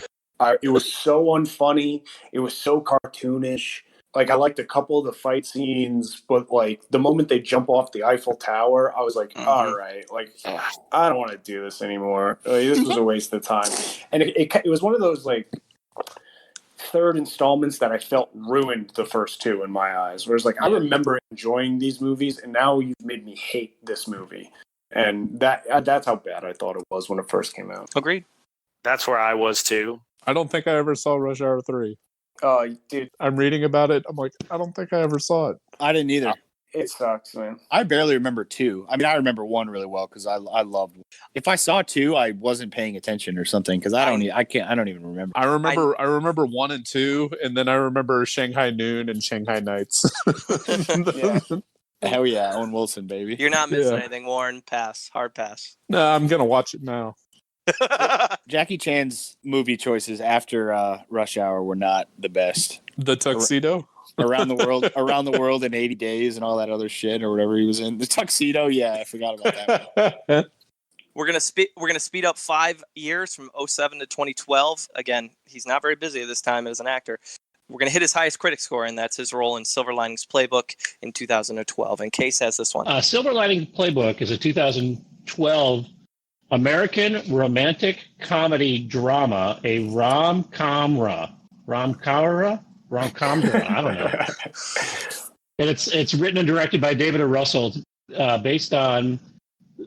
It was so unfunny. It was so cartoonish. Like, I liked a couple of the fight scenes, but like the moment they jump off the Eiffel Tower, I was like, all right, like, I don't want to do this anymore. Like, this was a waste of time. And it was one of those like third installments that I felt ruined the first 2 in my eyes. Whereas like, I remember enjoying these movies, and now you've made me hate this movie. And that's how bad I thought it was when it first came out. Agreed. That's where I was too. I don't think I ever saw Rush Hour 3. Oh, dude. I'm reading about it. I'm like, I don't think I ever saw it. I didn't either. It sucks, man. I barely remember 2. I mean, I remember 1 really well because I loved. If I saw 2, I wasn't paying attention or something because I don't even remember. I remember 1 and 2, and then I remember Shanghai Noon and Shanghai Nights. Hell yeah, Owen Wilson, baby. You're not missing anything, Warren. Pass. Hard pass. No, I'm gonna watch it now. Jackie Chan's movie choices after Rush Hour were not the best. The Tuxedo? Around the world in 80 days and all that other shit or whatever he was in. The Tuxedo, I forgot about that. We're gonna speed up 5 years from 2007 to 2012. Again, he's not very busy this time as an actor. We're gonna hit his highest critic score, and that's his role in Silver Linings Playbook in 2012. And Case has this one. Silver Lining Playbook is a 2012 American romantic comedy drama, a rom-comra. I don't know. And it's written and directed by David O. Russell, based on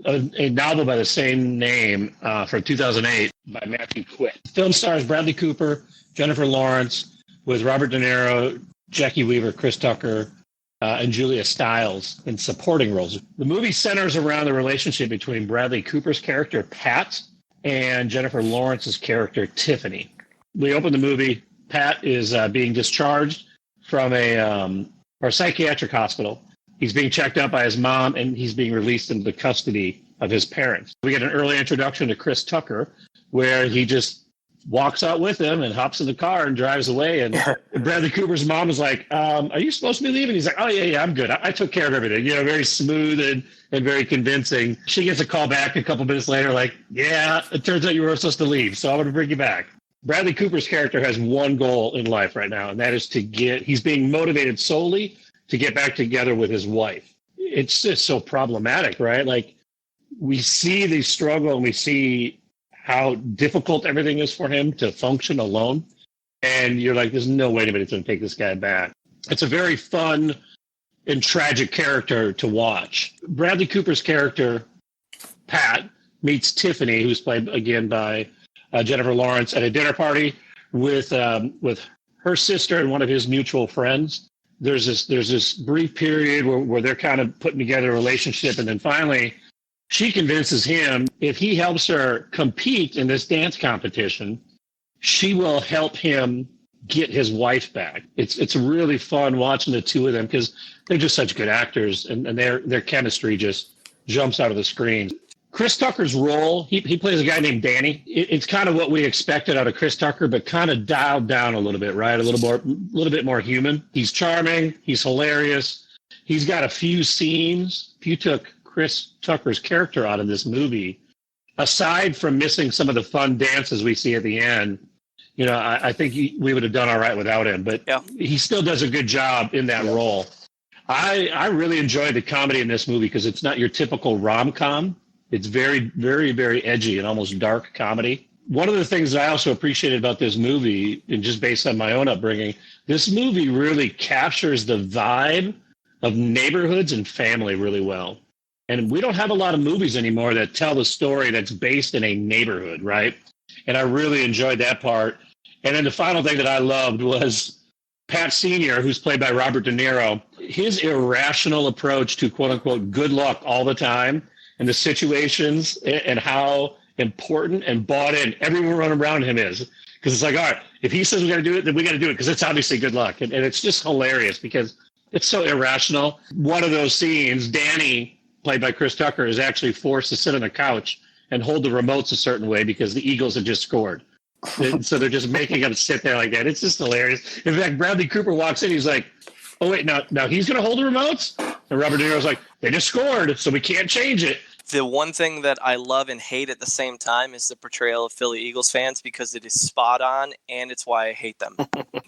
a novel by the same name from 2008 by Matthew Quick. Film stars Bradley Cooper, Jennifer Lawrence, with Robert De Niro, Jackie Weaver, Chris Tucker, and Julia Stiles in supporting roles. The movie centers around the relationship between Bradley Cooper's character, Pat, and Jennifer Lawrence's character, Tiffany. We open the movie. Pat is being discharged from a psychiatric hospital. He's being checked out by his mom, and he's being released into the custody of his parents. We get an early introduction to Chris Tucker, where he just walks out with him and hops in the car and drives away. And Bradley Cooper's mom is like, are you supposed to be leaving? He's like, oh, yeah, I'm good. I took care of everything. Very smooth and very convincing. She gets a call back a couple minutes later, like, yeah, it turns out you were supposed to leave, so I'm going to bring you back. Bradley Cooper's character has one goal in life right now, and that is he's being motivated solely to get back together with his wife. It's just so problematic, right? Like, we see the struggle and we see how difficult everything is for him to function alone. And you're like, there's no way anybody's going to take this guy back. It's a very fun and tragic character to watch. Bradley Cooper's character, Pat, meets Tiffany, who's played again by Jennifer Lawrence, at a dinner party with her sister and one of his mutual friends. There's this brief period where they're kind of putting together a relationship, and then finally she convinces him if he helps her compete in this dance competition, she will help him get his wife back. It's really fun watching the two of them because they're just such good actors, and their chemistry just jumps out of the screen. Chris Tucker's role, he plays a guy named Danny. It's kind of what we expected out of Chris Tucker, but kind of dialed down a little bit, right? A little bit more human. He's charming. He's hilarious. He's got a few scenes. If you took Chris Tucker's character out of this movie, aside from missing some of the fun dances we see at the end, you know, I think we would have done all right without him. But he still does a good job in that role. I really enjoyed the comedy in this movie because it's not your typical rom-com. It's very, very, very edgy and almost dark comedy. One of the things that I also appreciated about this movie, and just based on my own upbringing, this movie really captures the vibe of neighborhoods and family really well. And we don't have a lot of movies anymore that tell the story that's based in a neighborhood, right? And I really enjoyed that part. And then the final thing that I loved was Pat Sr., who's played by Robert De Niro. His irrational approach to quote-unquote good luck all the time and the situations and how important and bought in everyone around him is. Because it's like, all right, if he says we got to do it, then we got to do it because it's obviously good luck. And it's just hilarious because it's so irrational. One of those scenes, Danny, played by Chris Tucker, is actually forced to sit on the couch and hold the remotes a certain way because the Eagles had just scored. So they're just making him sit there like that. It's just hilarious. In fact, Bradley Cooper walks in. He's like, oh, wait, now he's going to hold the remotes? And Robert De Niro's like, they just scored, so we can't change it. The one thing that I love and hate at the same time is the portrayal of Philly Eagles fans because it is spot on, and it's why I hate them.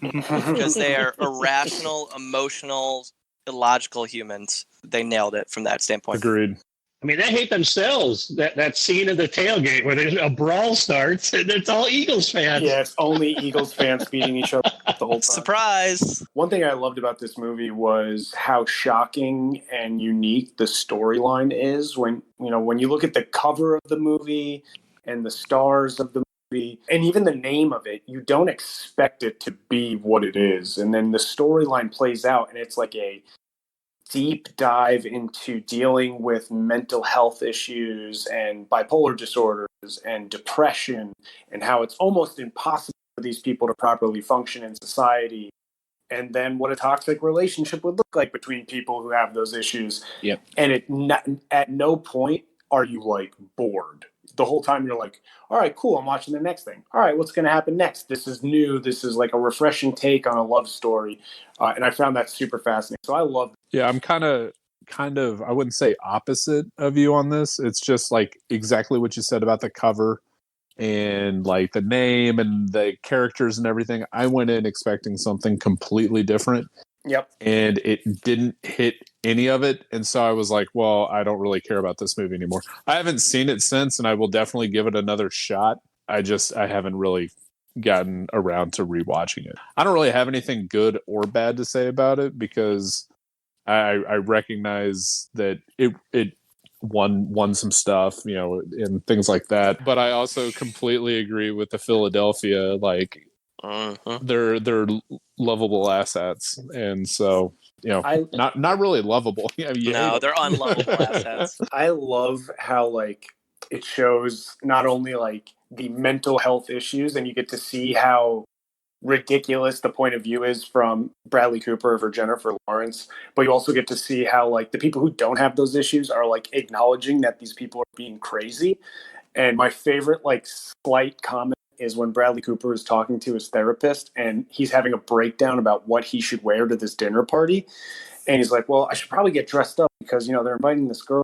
Because they are irrational, emotional, illogical humans. They nailed it from that standpoint. Agreed. I mean, they hate themselves. That scene of the tailgate where a brawl starts, and it's all Eagles fans. Yeah, it's only Eagles fans beating each other the whole time. Surprise! One thing I loved about this movie was how shocking and unique the storyline is. When you look at the cover of the movie and the stars of the movie, and even the name of it, you don't expect it to be what it is. And then the storyline plays out, and it's like a deep dive into dealing with mental health issues and bipolar disorders and depression and how it's almost impossible for these people to properly function in society. And then what a toxic relationship would look like between people who have those issues. Yep. And at no point are you like bored. The whole time you're like, all right, cool, I'm watching the next thing. All right, what's going to happen next? This is new. This is like a refreshing take on a love story. And I found that super fascinating. So I love it. Yeah, I'm kind of, I wouldn't say opposite of you on this. It's just like exactly what you said about the cover and like the name and the characters and everything. I went in expecting something completely different. Yep. And it didn't hit any of it. And so I was like, well, I don't really care about this movie anymore. I haven't seen it since, and I will definitely give it another shot. I haven't really gotten around to rewatching it. I don't really have anything good or bad to say about it because I recognize that it won some stuff, and things like that. But I also completely agree with the Philadelphia, like, they're lovable assets, and so not really lovable. No, they're unlovable assets. I love how like it shows not only like the mental health issues, and you get to see how ridiculous the point of view is from Bradley Cooper for Jennifer Lawrence, but you also get to see how like the people who don't have those issues are like acknowledging that these people are being crazy. And my favorite like slight comment is when Bradley Cooper is talking to his therapist and he's having a breakdown about what he should wear to this dinner party. And he's like, well, I should probably get dressed up because, they're inviting this girl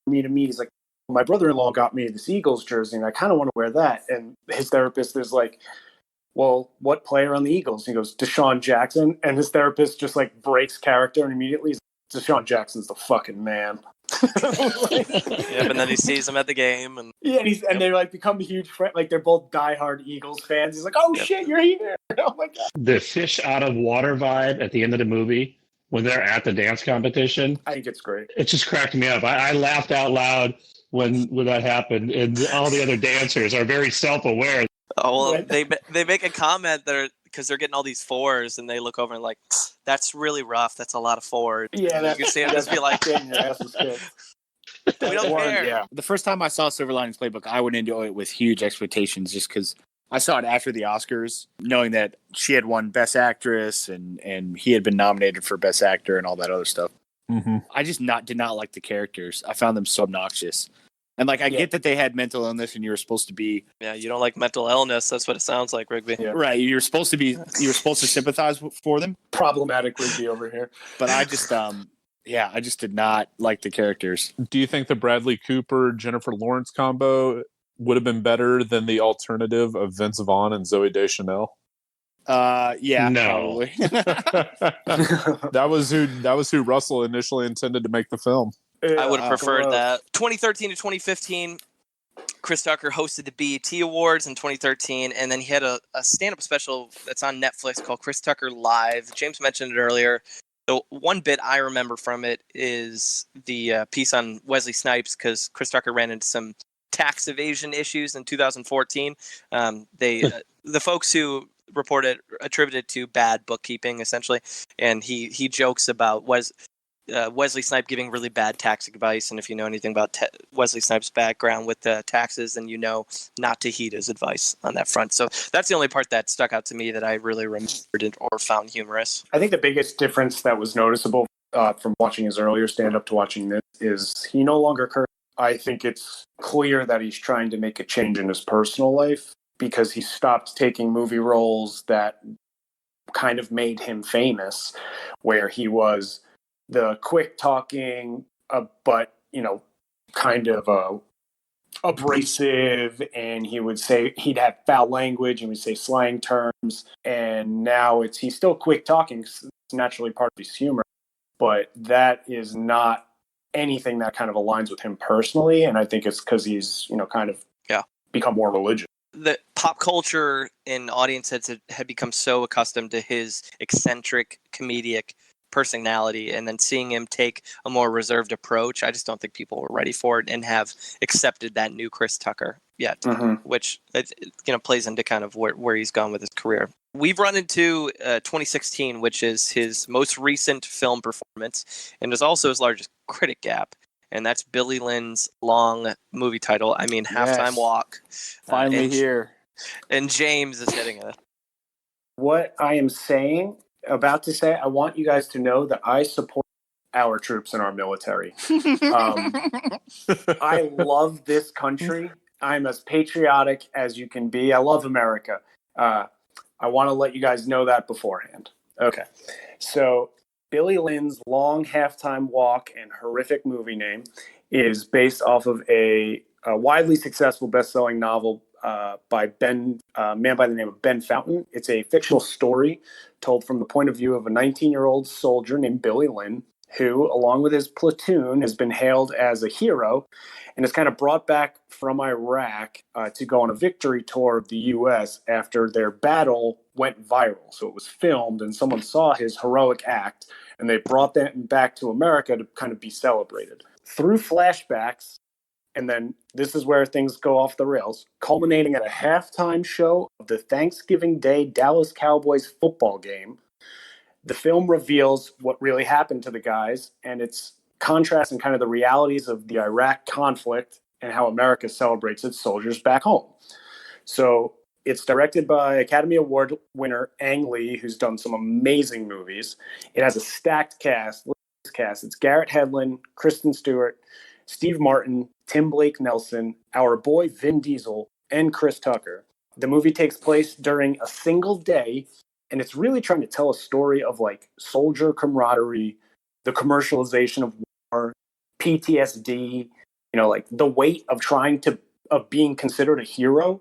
for me to meet. He's like, my brother-in-law got me this Eagles jersey and I kind of want to wear that. And his therapist is like, well, what player on the Eagles? And he goes, Deshaun Jackson. And his therapist just like breaks character and immediately he's like, Deshaun Jackson's the fucking man. Yep, and then he sees him at the game, and and they like become huge friends. Like they're both diehard Eagles fans. He's like, "Oh shit, you're here!" Oh my god. The fish out of water vibe at the end of the movie when they're at the dance competition. I think it's great. It just cracked me up. I laughed out loud when that happened, and all the other dancers are very self-aware. Oh well, they make a comment there because they're getting all these fours, and they look over and like, that's really rough. That's a lot of fours. Yeah, you can see him just be like, your ass is good. We don't care. Yeah. The first time I saw Silver Linings Playbook, I went into it with huge expectations just because I saw it after the Oscars, knowing that she had won Best Actress and he had been nominated for Best Actor and all that other stuff. Mm-hmm. I just did not like the characters. I found them so obnoxious. And like, I get that they had mental illness and you were supposed to be Yeah, you don't like mental illness. That's what it sounds like, Rigby. Yeah. right. You were supposed to sympathize for them. Problematically be over here. But I just, I just did not like the characters. Do you think the Bradley Cooper Jennifer Lawrence combo would have been better than the alternative of Vince Vaughn and Zooey Deschanel? Yeah, No. probably. That was who Russell initially intended to make the film. I would have preferred gross. that. 2013 to 2015, Chris Tucker hosted the BET Awards in 2013, and then he had a stand-up special that's on Netflix called Chris Tucker Live. James mentioned it earlier. The one bit I remember from it is the piece on Wesley Snipes, because Chris Tucker ran into some tax evasion issues in 2014. The folks who reported attributed to bad bookkeeping, essentially, and he jokes about Wesley Snipes giving really bad tax advice, and if you know anything about Wesley Snipes' background with taxes, then you know not to heed his advice on that front. So that's the only part that stuck out to me that I really remembered or found humorous. I think the biggest difference that was noticeable from watching his earlier stand-up to watching this is he no longer curses. I think it's clear that he's trying to make a change in his personal life because he stopped taking movie roles that kind of made him famous, where he was the quick talking, but kind of abrasive, and he'd have foul language and would say slang terms. And now he's still quick talking. It's naturally part of his humor, but that is not anything that kind of aligns with him personally. And I think it's because he's kind of become more religious. The pop culture and audience had become so accustomed to his eccentric comedic personality, and then seeing him take a more reserved approach, I just don't think people were ready for it and have accepted that new Chris Tucker yet, which plays into kind of where he's gone with his career. We've run into 2016, which is his most recent film performance, and is also his largest critic gap, and that's Billy Lynn's long movie title, Halftime Walk. Finally here. And James is hitting it. What I am about to say, I want you guys to know that I support our troops in our military. I love this country. I'm as patriotic as you can be. I love America. I want to let you guys know that beforehand. Okay. So Billy Lynn's Long Halftime Walk and horrific movie name is based off of a widely successful best-selling novel by a man by the name of Ben Fountain. It's a fictional story told from the point of view of a 19-year-old soldier named Billy Lynn, who, along with his platoon, has been hailed as a hero and is kind of brought back from Iraq to go on a victory tour of the U.S. after their battle went viral. So it was filmed, and someone saw his heroic act, and they brought that back to America to kind of be celebrated. Through flashbacks, and then this is where things go off the rails, culminating at a halftime show of the Thanksgiving Day Dallas Cowboys football game. The film reveals what really happened to the guys, and it's contrasting kind of the realities of the Iraq conflict and how America celebrates its soldiers back home. So it's directed by Academy Award winner Ang Lee, who's done some amazing movies. It has a stacked cast. Look at this cast. It's Garrett Hedlund, Kristen Stewart, Steve Martin, Tim Blake Nelson, our boy Vin Diesel, and Chris Tucker. The movie takes place during a single day, and it's really trying to tell a story of like soldier camaraderie, the commercialization of war, PTSD, like the weight of of being considered a hero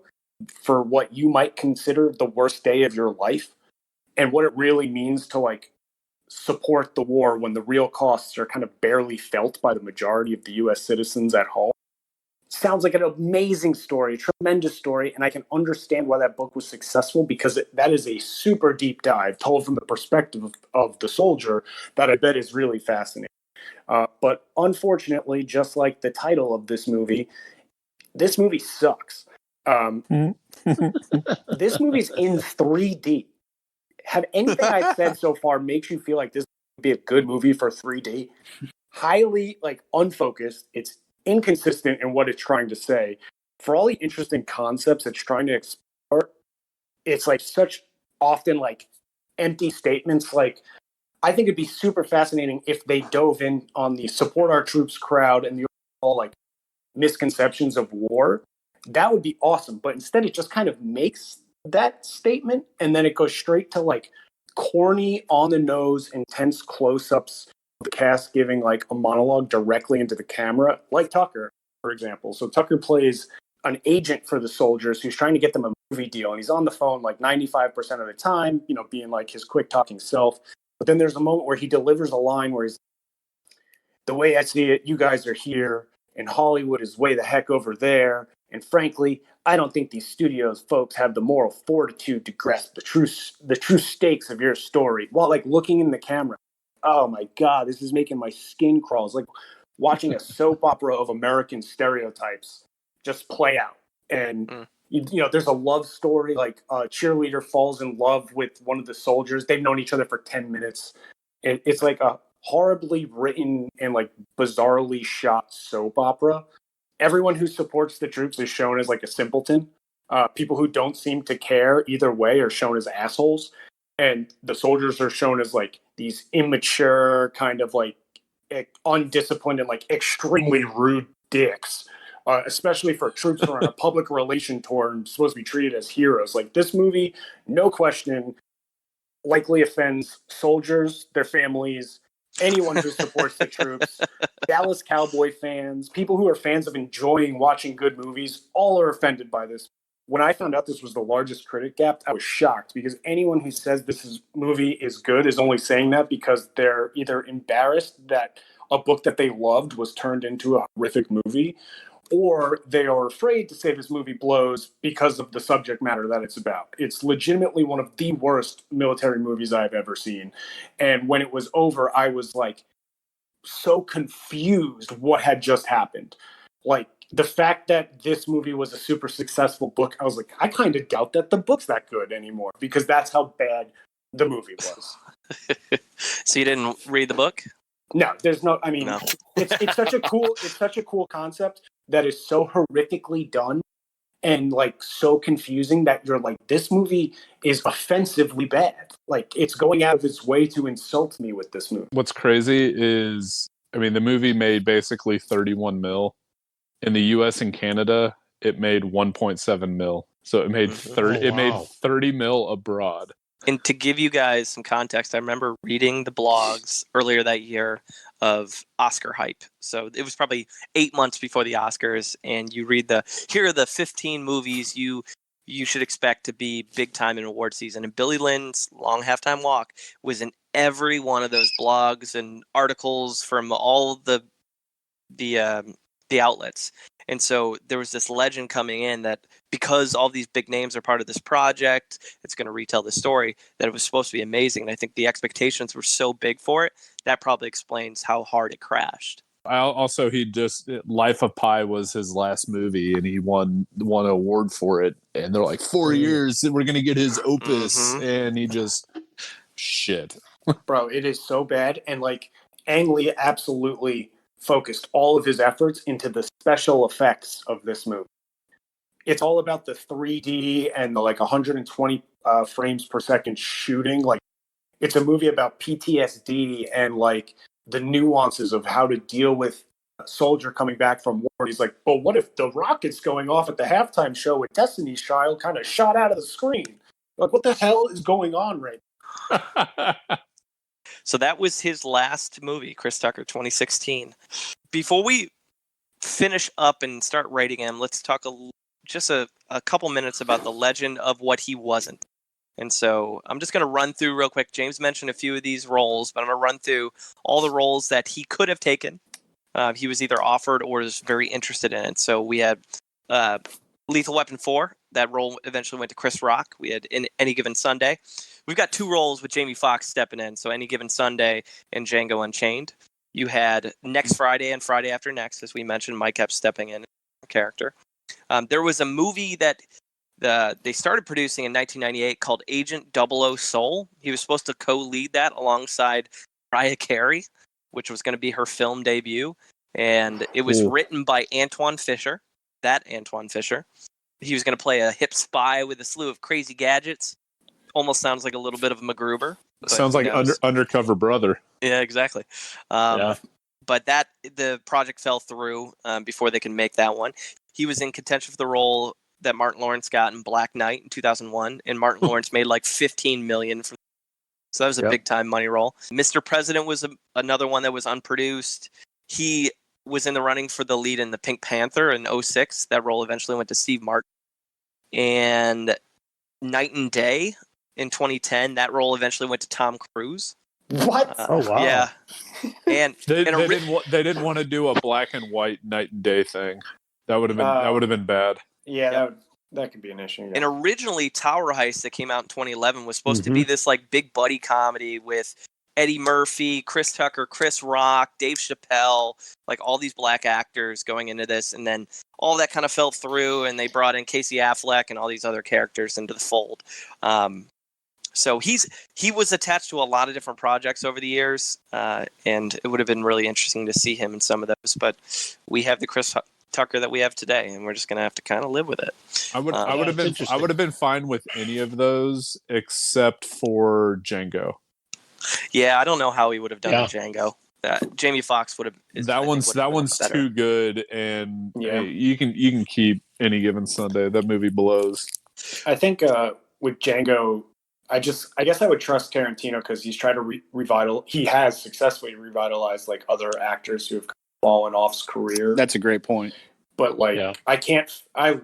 for what you might consider the worst day of your life, and what it really means to like support the war when the real costs are kind of barely felt by the majority of the U.S. citizens at home. Sounds like an amazing story, tremendous story, and I can understand why that book was successful, because that is a super deep dive told from the perspective of the soldier that I bet is really fascinating. But unfortunately, just like the title of this movie sucks. This movie's in 3D. Have anything I've said so far makes you feel like this would be a good movie for 3D? Highly unfocused. It's inconsistent in what it's trying to say. For all the interesting concepts it's trying to explore, it's like such often like empty statements. Like, I think it'd be super fascinating if they dove in on the support our troops crowd and the overall like misconceptions of war, that would be awesome. But instead, it just kind of makes that statement, and then it goes straight to like corny, on the nose, intense close-ups of the cast giving like a monologue directly into the camera, like Tucker, for example. So Tucker plays an agent for the soldiers who's trying to get them a movie deal, and he's on the phone like 95% of the time, you know, being like his quick talking self. But then there's a moment where he delivers a line where he's, the way I see it, you guys are here, and Hollywood is way the heck over there. And frankly, I don't think these studios folks have the moral fortitude to grasp the true stakes of your story. While like looking in the camera, oh my God, this is making my skin crawl. It's like watching a soap opera of American stereotypes just play out. And you know, there's a love story. Like a cheerleader falls in love with one of the soldiers. They've known each other for 10 minutes. It's like a horribly written and like bizarrely shot soap opera. Everyone who supports the troops is shown as like a simpleton. People who don't seem to care either way are shown as assholes. And the soldiers are shown as like these immature, kind of like undisciplined and like extremely rude dicks. Especially for troops who are on a public relation tour and supposed to be treated as heroes. Like this movie, no question, likely offends soldiers, their families, anyone who supports the troops, Dallas Cowboy fans, people who are fans of enjoying watching good movies, all are offended by this. When I found out this was the largest critic gap, I was shocked because anyone who says movie is good is only saying that because they're either embarrassed that a book that they loved was turned into a horrific movie, or they are afraid to say this movie blows because of the subject matter that it's about. It's legitimately one of the worst military movies I've ever seen. And when it was over, I was like so confused what had just happened. Like the fact that this movie was a super successful book, I was like, I kind of doubt that the book's that good anymore because that's how bad the movie was. So you didn't read the book? No, there's no, I mean, No. it's such a cool concept that is so horrifically done and like so confusing that you're like, this movie is offensively bad. Like it's going out of its way to insult me with this movie. What's crazy is, I mean, the movie made basically 31 mil. In the US and Canada, it made 1.7 mil. So it made 30 it made 30 mil abroad. And to give you guys some context, I remember reading the blogs earlier that year of Oscar hype. So it was probably 8 months before the Oscars, and you read here are the 15 movies you should expect to be big time in award season. And Billy Lynn's Long Halftime Walk was in every one of those blogs and articles from all the outlets. And so there was this legend coming in that because all these big names are part of this project, it's going to retell the story, that it was supposed to be amazing. And I think the expectations were so big for it, that probably explains how hard it crashed. Also, Life of Pi was his last movie, and he won an award for it. And they're like, 4 years, and we're going to get his opus. And he just, shit. Bro, it is so bad. And like, Ang Lee absolutely focused all of his efforts into the special effects of this movie. It's all about the 3D and the like 120 frames per second shooting. Like it's a movie about PTSD and like the nuances of how to deal with a soldier coming back from war. He's like, but what if the rockets going off at the halftime show with Destiny's Child kind of shot out of the screen? Like, what the hell is going on right now? So that was his last movie, Chris Tucker, 2016. Before we finish up and start rating him, let's talk just a couple minutes about the legend of what he wasn't. And so I'm just going to run through real quick. James mentioned a few of these roles, but I'm going to run through all the roles that he could have taken. He was either offered or was very interested in it. So we had Lethal Weapon 4. That role eventually went to Chris Rock. We had In Any Given Sunday. We've got two roles with Jamie Foxx stepping in. So Any Given Sunday and Django Unchained. You had Next Friday and Friday After Next, as we mentioned. Mike Epps stepping in character. There was a movie that they started producing in 1998 called Agent 00 Soul. He was supposed to co-lead that alongside Mariah Carey, which was going to be her film debut. And it was written by Antoine Fisher. He was going to play a hip spy with a slew of crazy gadgets. Almost sounds like a little bit of MacGruber. Sounds like Undercover Brother. Yeah, exactly. but the project fell through before they could make that one. He was in contention for the role that Martin Lawrence got in Black Knight in 2001, and Martin Lawrence made like $15 million for. So that was a big time money role. Mr. President was another one that was unproduced. He was in the running for the lead in the Pink Panther in 2006. That role eventually went to Steve Martin. And Night and Day in 2010, that role eventually went to Tom Cruise. What? Oh, wow. Yeah. And They didn't want to do a black and white night and day thing. That would have been bad. Yeah, that could be an issue. Yeah. And originally, Tower Heist that came out in 2011 was supposed to be this like big buddy comedy with Eddie Murphy, Chris Tucker, Chris Rock, Dave Chappelle, like all these black actors going into this, and then all that kind of fell through, and they brought in Casey Affleck and all these other characters into the fold. So he was attached to a lot of different projects over the years, and it would have been really interesting to see him in some of those. But we have the Chris Tucker that we have today, and we're just going to have to kind of live with it. I would have been fine with any of those except for Django. Yeah, I don't know how he would have done Django. Jamie Foxx would have. That one's too good, and hey, you can keep Any Given Sunday. That movie blows. I think with Django, I guess I would trust Tarantino because he's tried to he has successfully revitalized like other actors who have fallen off his career. That's a great point. But I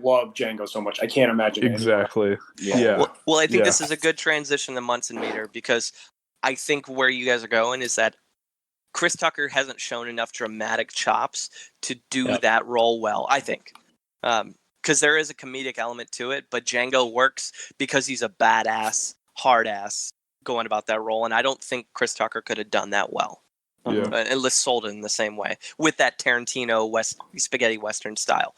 love Django so much. I can't imagine exactly. Yeah. Well, I think this is a good transition to Munson Meter because I think where you guys are going is that Chris Tucker hasn't shown enough dramatic chops to do that role well, I think. Because there is a comedic element to it, but Django works because he's a badass, hard ass going about that role. And I don't think Chris Tucker could have done that well. Unless sold it in the same way with that Tarantino spaghetti Western style.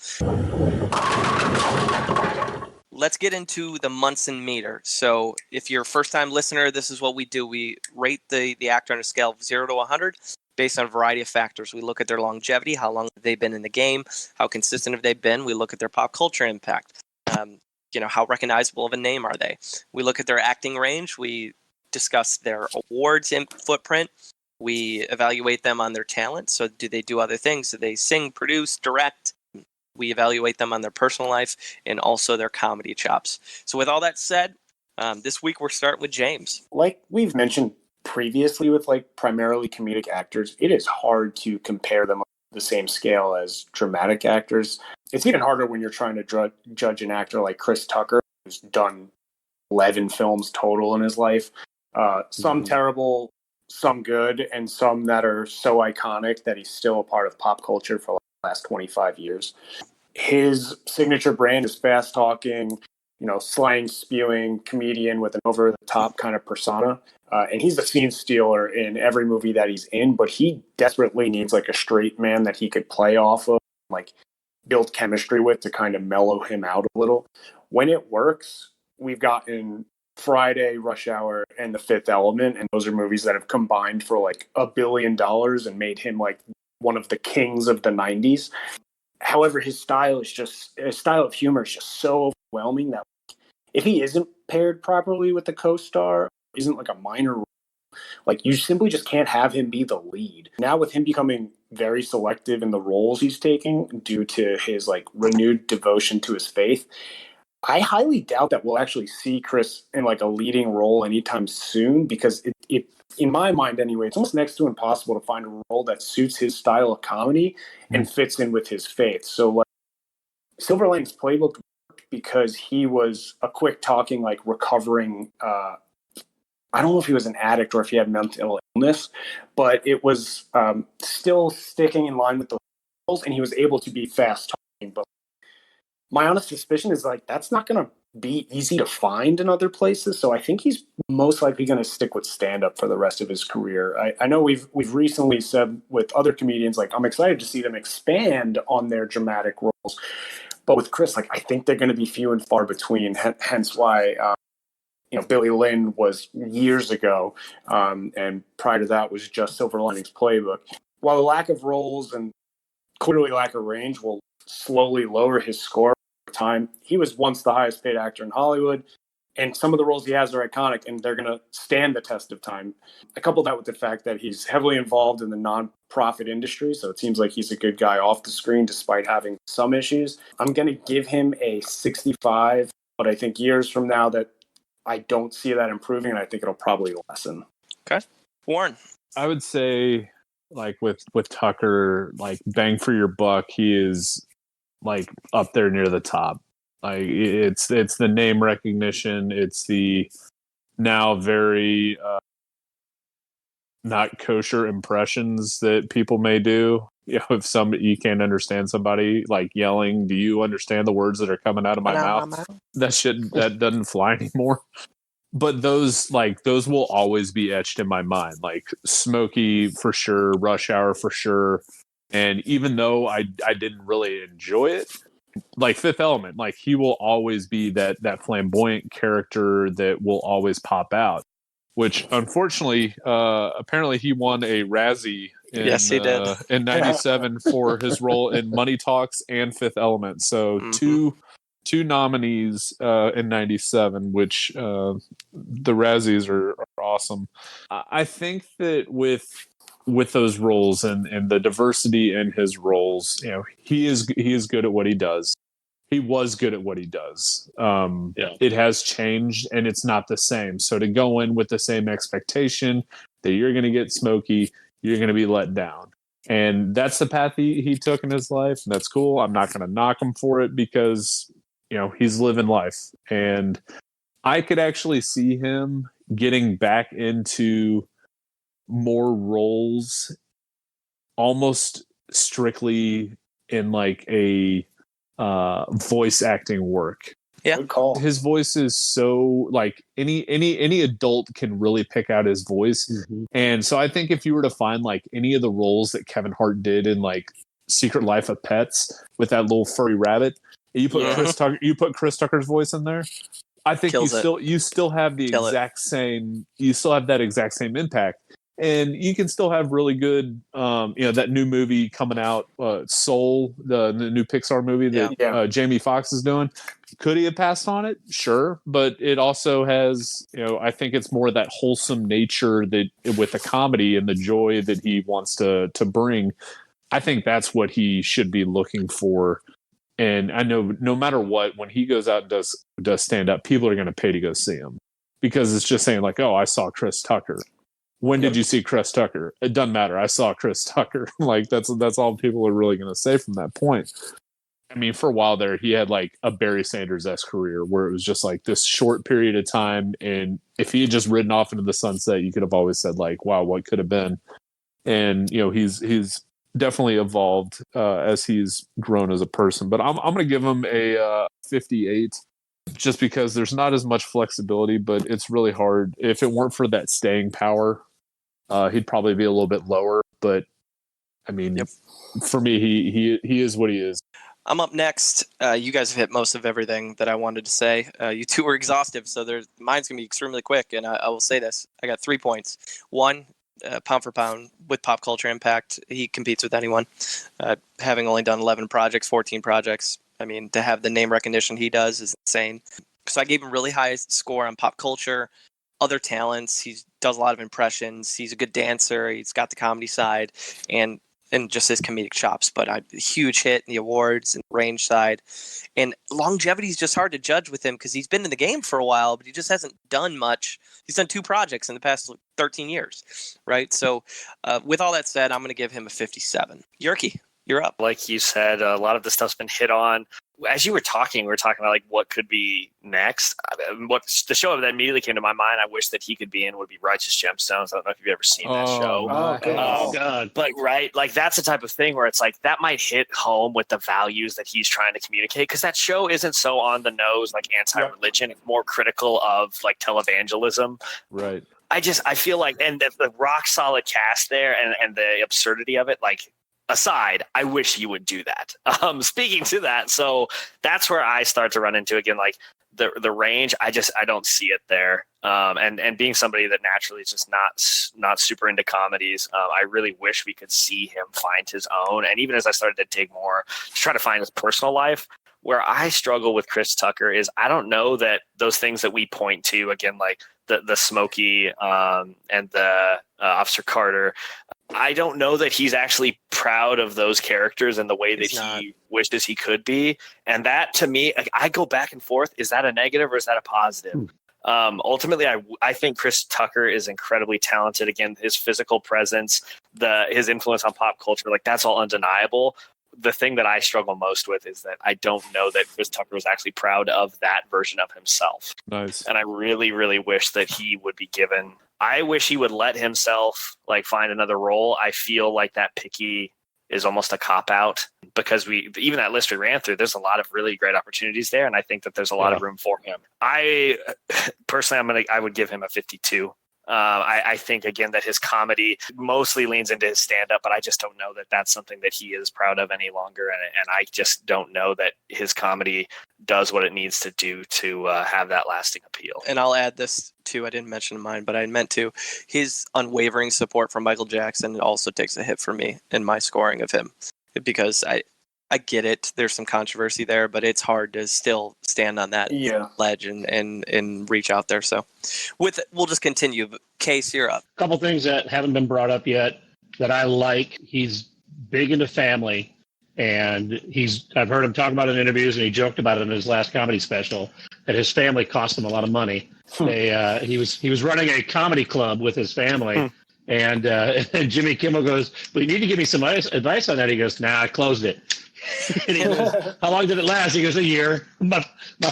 Let's get into the Munson meter. So if you're a first-time listener, this is what we do. We rate the actor on a scale of 0 to 100 based on a variety of factors. We look at their longevity, how long have they been in the game, how consistent have they been. We look at their pop culture impact. How recognizable of a name are they? We look at their acting range. We discuss their awards footprint. We evaluate them on their talent. So do they do other things? Do they sing, produce, direct? We evaluate them on their personal life and also their comedy chops. So with all that said, this week we're starting with James. Like we've mentioned previously with like primarily comedic actors, it is hard to compare them on the same scale as dramatic actors. It's even harder when you're trying to judge an actor like Chris Tucker, who's done 11 films total in his life. Some terrible, some good, and some that are so iconic that he's still a part of pop culture for like the last 25 years. His signature brand is fast talking, slang spewing comedian with an over the top kind of persona. And he's a scene stealer in every movie that he's in, but he desperately needs like a straight man that he could play off of, like build chemistry with to kind of mellow him out a little. When it works, we've gotten Friday, Rush Hour, and The Fifth Element, and those are movies that have combined for like $1 billion and made him like one of the kings of the 90s. However, his style of humor is just so overwhelming that if he isn't paired properly with the co-star, isn't like a minor role, like you simply just can't have him be the lead. Now with him becoming very selective in the roles he's taking due to his like renewed devotion to his faith, I highly doubt that we'll actually see Chris in like a leading role anytime soon, because it in my mind anyway, it's almost next to impossible to find a role that suits his style of comedy and fits in with his faith. So like Silver Linings Playbook worked because he was a quick talking, like recovering, I don't know if he was an addict or if he had mental illness, but it was still sticking in line with the rules, and he was able to be fast talking. But my honest suspicion is like that's not going to be easy to find in other places. So I think he's most likely going to stick with stand-up for the rest of his career. I know we've recently said with other comedians, like I'm excited to see them expand on their dramatic roles. But with Chris, like I think they're going to be few and far between. Hence why, Billy Lynn was years ago, and prior to that was just Silver Linings Playbook. While the lack of roles and clearly lack of range will slowly lower his score over time, he was once the highest paid actor in Hollywood, and some of the roles he has are iconic, and they're going to stand the test of time. I couple that with the fact that he's heavily involved in the profit industry, so it seems like he's a good guy off the screen despite having some issues. I'm going to give him a 65, but I think years from now that I don't see that improving, and I think it'll probably lessen. Okay. Warren. I would say, like with Tucker, like bang for your buck, he is like up there near the top. Like it's the name recognition, it's the now very not kosher impressions that people may do. You know, if you can't understand somebody like yelling, "Do you understand the words that are coming out of my mouth?" That doesn't fly anymore. But those will always be etched in my mind. Like Smokey for sure, Rush Hour for sure. And even though I didn't really enjoy it, like Fifth Element, like he will always be that flamboyant character that will always pop out. Which unfortunately, apparently he won a Razzie Yes, he did. in '97 for his role in Money Talks and Fifth Element. So two nominees in '97, which the Razzies are awesome. I think that with those roles and the diversity in his roles, you know, he is good at what he does. He was good at what he does. It has changed and it's not the same. So to go in with the same expectation that you're going to get Smokey, you're going to be let down. And that's the path he took in his life. And that's cool. I'm not going to knock him for it because, you know, he's living life. And I could actually see him getting back into more roles almost strictly in like a voice acting work. Yeah. Good call. His voice is so like any adult can really pick out his voice. And so I think if you were to find like any of the roles that Kevin Hart did in like Secret Life of Pets with that little furry rabbit, and you put Chris Tucker's voice in there, I think you still have the exact same, you still have that exact same impact. And you can still have really good, that new movie coming out, Soul, the new Pixar movie that Jamie Foxx is doing. Could he have passed on it? Sure. But it also has, I think it's more that wholesome nature that with the comedy and the joy that he wants to bring. I think that's what he should be looking for. And I know no matter what, when he goes out and does stand up, people are going to pay to go see him because it's just saying like, oh, I saw Chris Tucker. When did you see Chris Tucker? It doesn't matter. I saw Chris Tucker. Like that's all people are really going to say from that point. I mean, for a while there, he had like a Barry Sanders-esque career where it was just like this short period of time. And if he had just ridden off into the sunset, you could have always said like, wow, what could have been? And, he's definitely evolved as he's grown as a person. But I'm going to give him a 58 just because there's not as much flexibility, but it's really hard. If it weren't for that staying power, he'd probably be a little bit lower. But I mean, for me, he is what he is. I'm up next. You guys have hit most of everything that I wanted to say. You two were exhaustive, so mine's going to be extremely quick, and I will say this. I got 3 points. One, pound for pound, with pop culture impact, he competes with anyone. Having only done 11 projects, 14 projects, I mean, to have the name recognition he does is insane. So I gave him really high score on pop culture, other talents. He does a lot of impressions. He's a good dancer. He's got the comedy side, and just his comedic chops, but a huge hit in the awards and range side. And longevity is just hard to judge with him because he's been in the game for a while, but he just hasn't done much. He's done 2 projects in the past 13 years, right? So with all that said, I'm going to give him a 57. Gehrke, you're up. Like you said, a lot of the stuff's been hit on. As you were talking, we were talking about like what could be next. What the show that immediately came to my mind, I wish that he could be in, would be Righteous Gemstones. I don't know if you've ever seen that show. Oh God! But right, like that's the type of thing where it's like that might hit home with the values that he's trying to communicate, because that show isn't so on the nose like anti-religion. It's more critical of like televangelism. Right. I feel like, and the rock solid cast there and the absurdity of it, like. Aside, I wish you would do that. Speaking to that, so that's where I start to run into again, like the range. I don't see it there. And being somebody that naturally is just not super into comedies, I really wish we could see him find his own. And even as I started to dig more to try to find his personal life, where I struggle with Chris Tucker is I don't know that those things that we point to again, like the Smokey and the Officer Carter. I don't know that he's actually proud of those characters in the way that He's not. he wishes he could be. And that, to me, I go back and forth. Is that a negative or is that a positive? Ultimately, I think Chris Tucker is incredibly talented. Again, his physical presence, his influence on pop culture, like that's all undeniable. The thing that I struggle most with is that I don't know that Chris Tucker was actually proud of that version of himself. Nice. And I really, really wish that he would be given. I wish he would let himself like find another role. I feel like that picky is almost a cop out because even that list we ran through, there's a lot of really great opportunities there, and I think that there's a lot of room for him. I personally, I would give him a 52. I think, again, that his comedy mostly leans into his stand-up, but I just don't know that that's something that he is proud of any longer. And I just don't know that his comedy does what it needs to do to have that lasting appeal. And I'll add this too. I didn't mention mine, but I meant to. His unwavering support for Michael Jackson also takes a hit for me in my scoring of him, because I get it. There's some controversy there, but it's hard to still stand on that ledge and reach out there. So we'll just continue. Case, you're up. A couple things that haven't been brought up yet that I like. He's big into family, and I've heard him talk about it in interviews, and he joked about it in his last comedy special that his family cost him a lot of money. He was running a comedy club with his family. And Jimmy Kimmel goes, "Well, you need to give me some advice on that." He goes, "Nah, I closed it." And he goes, "How long did it last?" He goes, "A year. My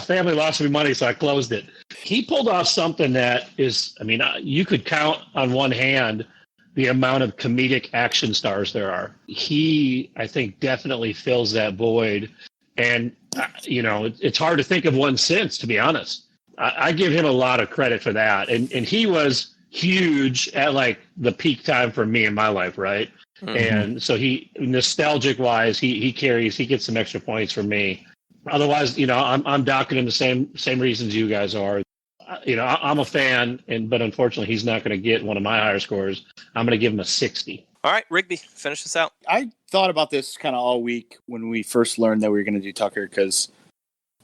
family lost me money, so I closed it." He pulled off something that is, I mean, you could count on one hand the amount of comedic action stars there are. He, I think, definitely fills that void. And, it's hard to think of one since, to be honest. I give him a lot of credit for that. And he was huge at like the peak time for me in my life, right? Mm-hmm. And so he, nostalgic wise, he gets some extra points for me. Otherwise, I'm docking him the same reasons you guys are. I'm a fan, but unfortunately, he's not going to get one of my higher scores. I'm going to give him a 60. All right, Rigby, finish this out. I thought about this kind of all week when we first learned that we were going to do Tucker, because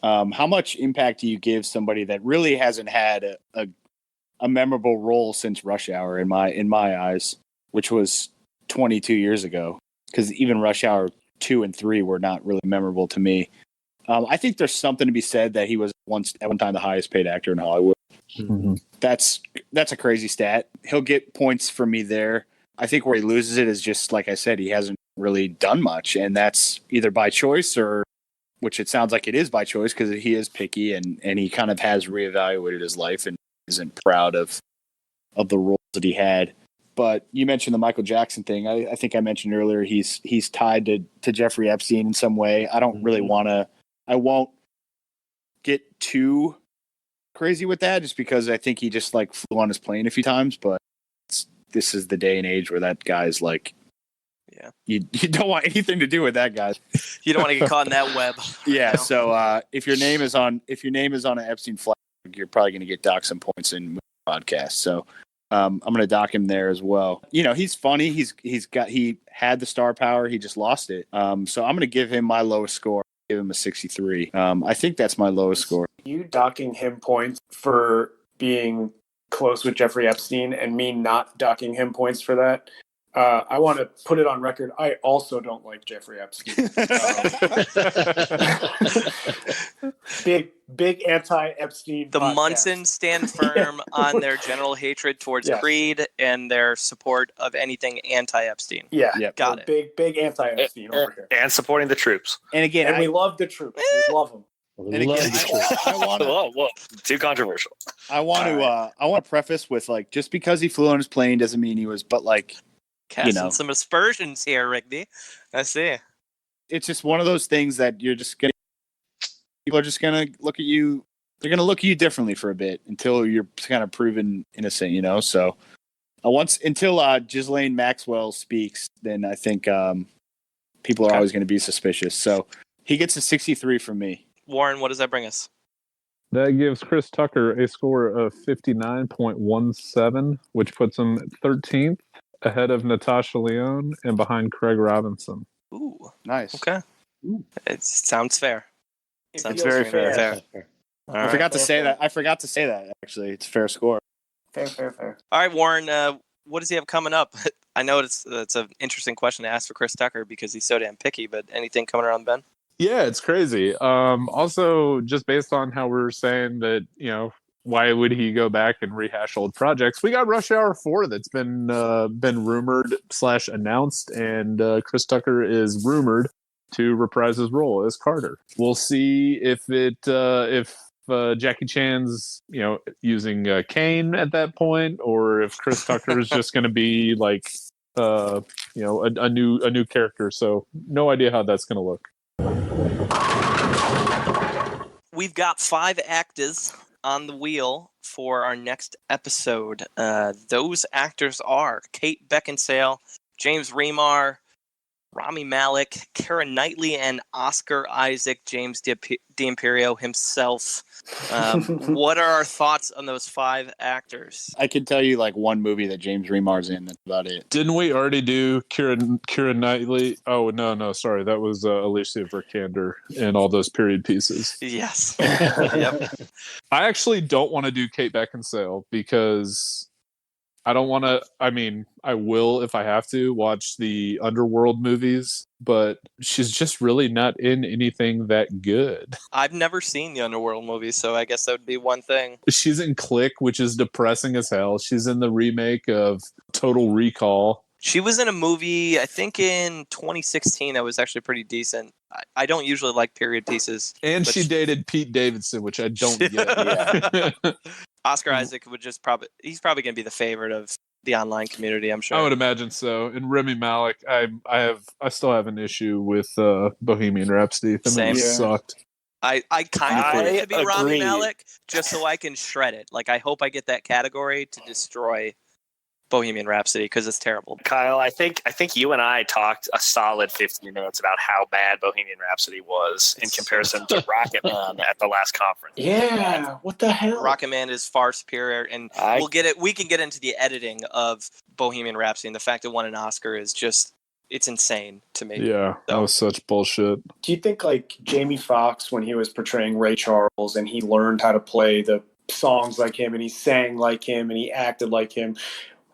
how much impact do you give somebody that really hasn't had a memorable role since Rush Hour in my eyes, which was 22 years ago, because even Rush Hour 2 and 3 were not really memorable to me. I think there's something to be said that he was at one time the highest paid actor in Hollywood. Mm-hmm. That's a crazy stat. He'll get points from me there. I think where he loses it is just, like I said, he hasn't really done much, and that's either by choice or, which it sounds like it is by choice, because he is picky and he kind of has reevaluated his life and isn't proud of the roles that he had. But you mentioned the Michael Jackson thing. I think I mentioned earlier he's tied to Jeffrey Epstein in some way. I don't really I won't get too crazy with that, just because I think he just like flew on his plane a few times. But this is the day and age where that guy's like, you don't want anything to do with that guy. You don't want to get caught in that web. Yeah. So if your name is on an Epstein flag, you're probably going to get docked some points in podcast. So I'm going to dock him there as well. He's funny. He had the star power. He just lost it. So I'm going to give him my lowest score. Give him a 63. I think that's my lowest score. You docking him points for being close with Jeffrey Epstein and me not docking him points for that. I want to put it on record. I also don't like Jeffrey Epstein. Big anti-Epstein. The podcast. Munsons stand firm on their general hatred towards Creed and their support of anything anti-Epstein. Yeah, got it. Big anti-Epstein over here, and supporting the troops. And again, we love the troops. We love them. And again, I want whoa, too controversial. I want to preface with, like, just because he flew on his plane doesn't mean he was, but like, casting some aspersions here, Rigby. I see. It's just one of those things that people are just gonna look at you. They're gonna look at you differently for a bit until you're kind of proven innocent, So until Ghislaine Maxwell speaks, then I think people are always going to be suspicious. So he gets a 63 from me. Warren, what does that bring us? That gives Chris Tucker a score of 59.17, which puts him 13th, ahead of Natasha Lyonne and behind Craig Robinson. Ooh, nice. Okay, it sounds fair. Sounds very fair. I forgot to say that. Actually, it's a fair score. Fair. All right, Warren. What does he have coming up? I know it's an interesting question to ask for Chris Tucker because he's so damn picky, but anything coming around, Ben? Yeah, it's crazy. Also, just based on how we're saying that, why would he go back and rehash old projects? We got Rush Hour 4 that's been rumored / announced, and Chris Tucker is rumored to reprise his role as Carter. We'll see if Jackie Chan's using Kane at that point, or if Chris Tucker is just going to be like a new character. So no idea how that's going to look. We've got 5 actors on the wheel for our next episode. Those actors are Kate Beckinsale, James Remar, Rami Malek, Keira Knightley, and Oscar Isaac, James D'Imperio himself. What are our thoughts on those 5 actors? I can tell you like one movie that James Remar's in. That's about it. Didn't we already do Keira Knightley? Oh, no, sorry. That was Alicia Vikander and all those period pieces. Yes. Yep. I actually don't want to do Kate Beckinsale because I don't want to. I mean, I will if I have to watch the Underworld movies, but she's just really not in anything that good. I've never seen the Underworld movies, so I guess that would be one thing. She's in Click, which is depressing as hell. She's in the remake of Total Recall. She was in a movie, I think in 2016, that was actually pretty decent. I don't usually like period pieces. And she dated Pete Davidson, which I don't get. Yeah. Oscar Isaac he's probably going to be the favorite of the online community, I'm sure. I would imagine so. And Rami Malek, I still have an issue with Bohemian Rhapsody. The movie sucked. I kind of want it to be Rami Malek just so I can shred it. Like, I hope I get that category to destroy Bohemian Rhapsody because it's terrible. Kyle, I think you and I talked a solid 15 minutes about how bad Bohemian Rhapsody was in comparison to Rocket Man at the last conference. Yeah, what the hell? Rocket Man is far superior, and we'll get it. We can get into the editing of Bohemian Rhapsody, and the fact it won an Oscar is just, it's insane to me. Yeah, that was such bullshit. Do you think like Jamie Foxx, when he was portraying Ray Charles and he learned how to play the songs like him and he sang like him and he acted like him,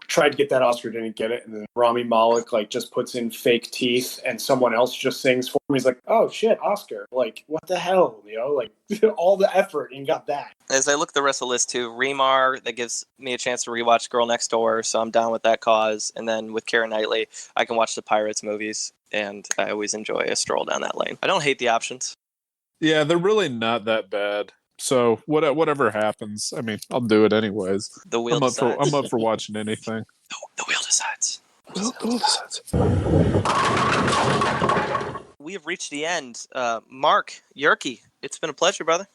tried to get that Oscar, didn't get it, and then Rami Malek like just puts in fake teeth and someone else just sings for him. He's like, oh shit, Oscar, like what the hell, like all the effort and got that. As I look at the rest of the list too, Remar, that gives me a chance to rewatch Girl Next Door, so I'm down with that cause. And then with Keira Knightley, I can watch the Pirates movies, and I always enjoy a stroll down that lane. I don't hate the options. Yeah, they're really not that bad. So whatever happens, I mean, I'll do it anyways. The wheel decides. I'm up for watching anything. The wheel decides. The wheel decides. We have reached the end. Mark, Gehrke, it's been a pleasure, brother.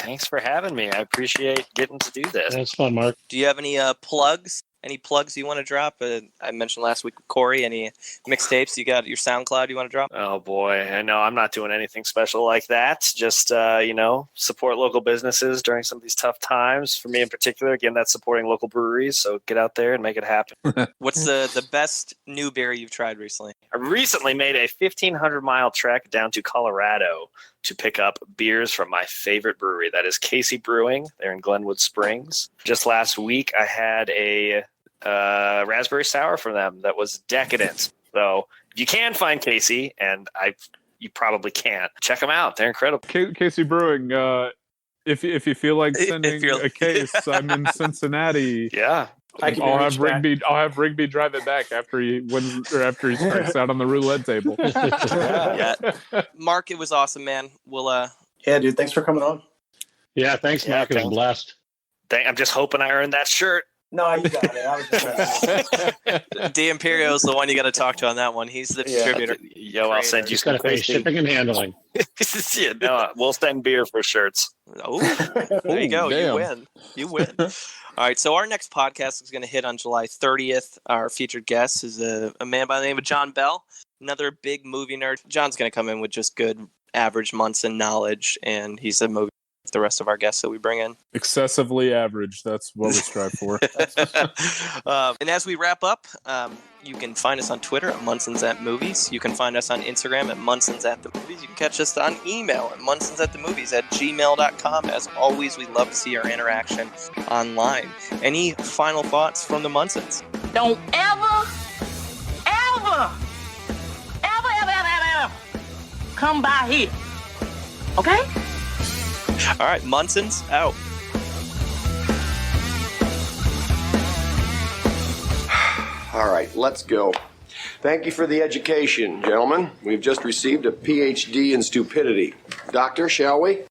Thanks for having me. I appreciate getting to do this. That's fun, Mark. Do you have any plugs? Any plugs you want to drop? I mentioned last week with Corey. Any mixtapes? You got your SoundCloud you want to drop? Oh, boy. I know I'm not doing anything special like that. Just, support local businesses during some of these tough times. For me in particular, again, that's supporting local breweries. So get out there and make it happen. What's the best new beer you've tried recently? I recently made a 1,500-mile trek down to Colorado to pick up beers from my favorite brewery. That is Casey Brewing. They're in Glenwood Springs. Just last week, I had a raspberry sour from them that was decadent. So if you can find Casey, and you probably can't, check them out. They're incredible. Casey Brewing, if you feel like sending a case, I'm in Cincinnati. Yeah. I'll have Rigby drive it back after he strikes out on the roulette table. Yeah. Mark, it was awesome, man. We'll Yeah, dude, thanks for coming on. Yeah, thanks, Mark. It was a blast. I'm just hoping I earned that shirt. No, you got it. I was just D'Imperio is the one you got to talk to on that one. He's the distributor. Yo, I'll send you some pay shipping and handling. Yeah, no, we'll send beer for shirts. Oh, there you go. Damn. You win. All right, so our next podcast is going to hit on July 30th. Our featured guest is a man by the name of John Bell, another big movie nerd. John's going to come in with just good, average Munson knowledge, and he's a movie the rest of our guests that we bring in. Excessively average. That's what we strive for. And as we wrap up, you can find us on Twitter at Munson's at Movies. You can find us on Instagram at Munson's at the Movies. You can catch us on email at munsonsatthemovies@gmail.com. As always, we love to see our interaction online. Any final thoughts from the Munsons? Don't ever ever come by here. Okay? All right, Munson's out. All right, let's go. Thank you for the education, gentlemen. We've just received a PhD in stupidity. Doctor, shall we?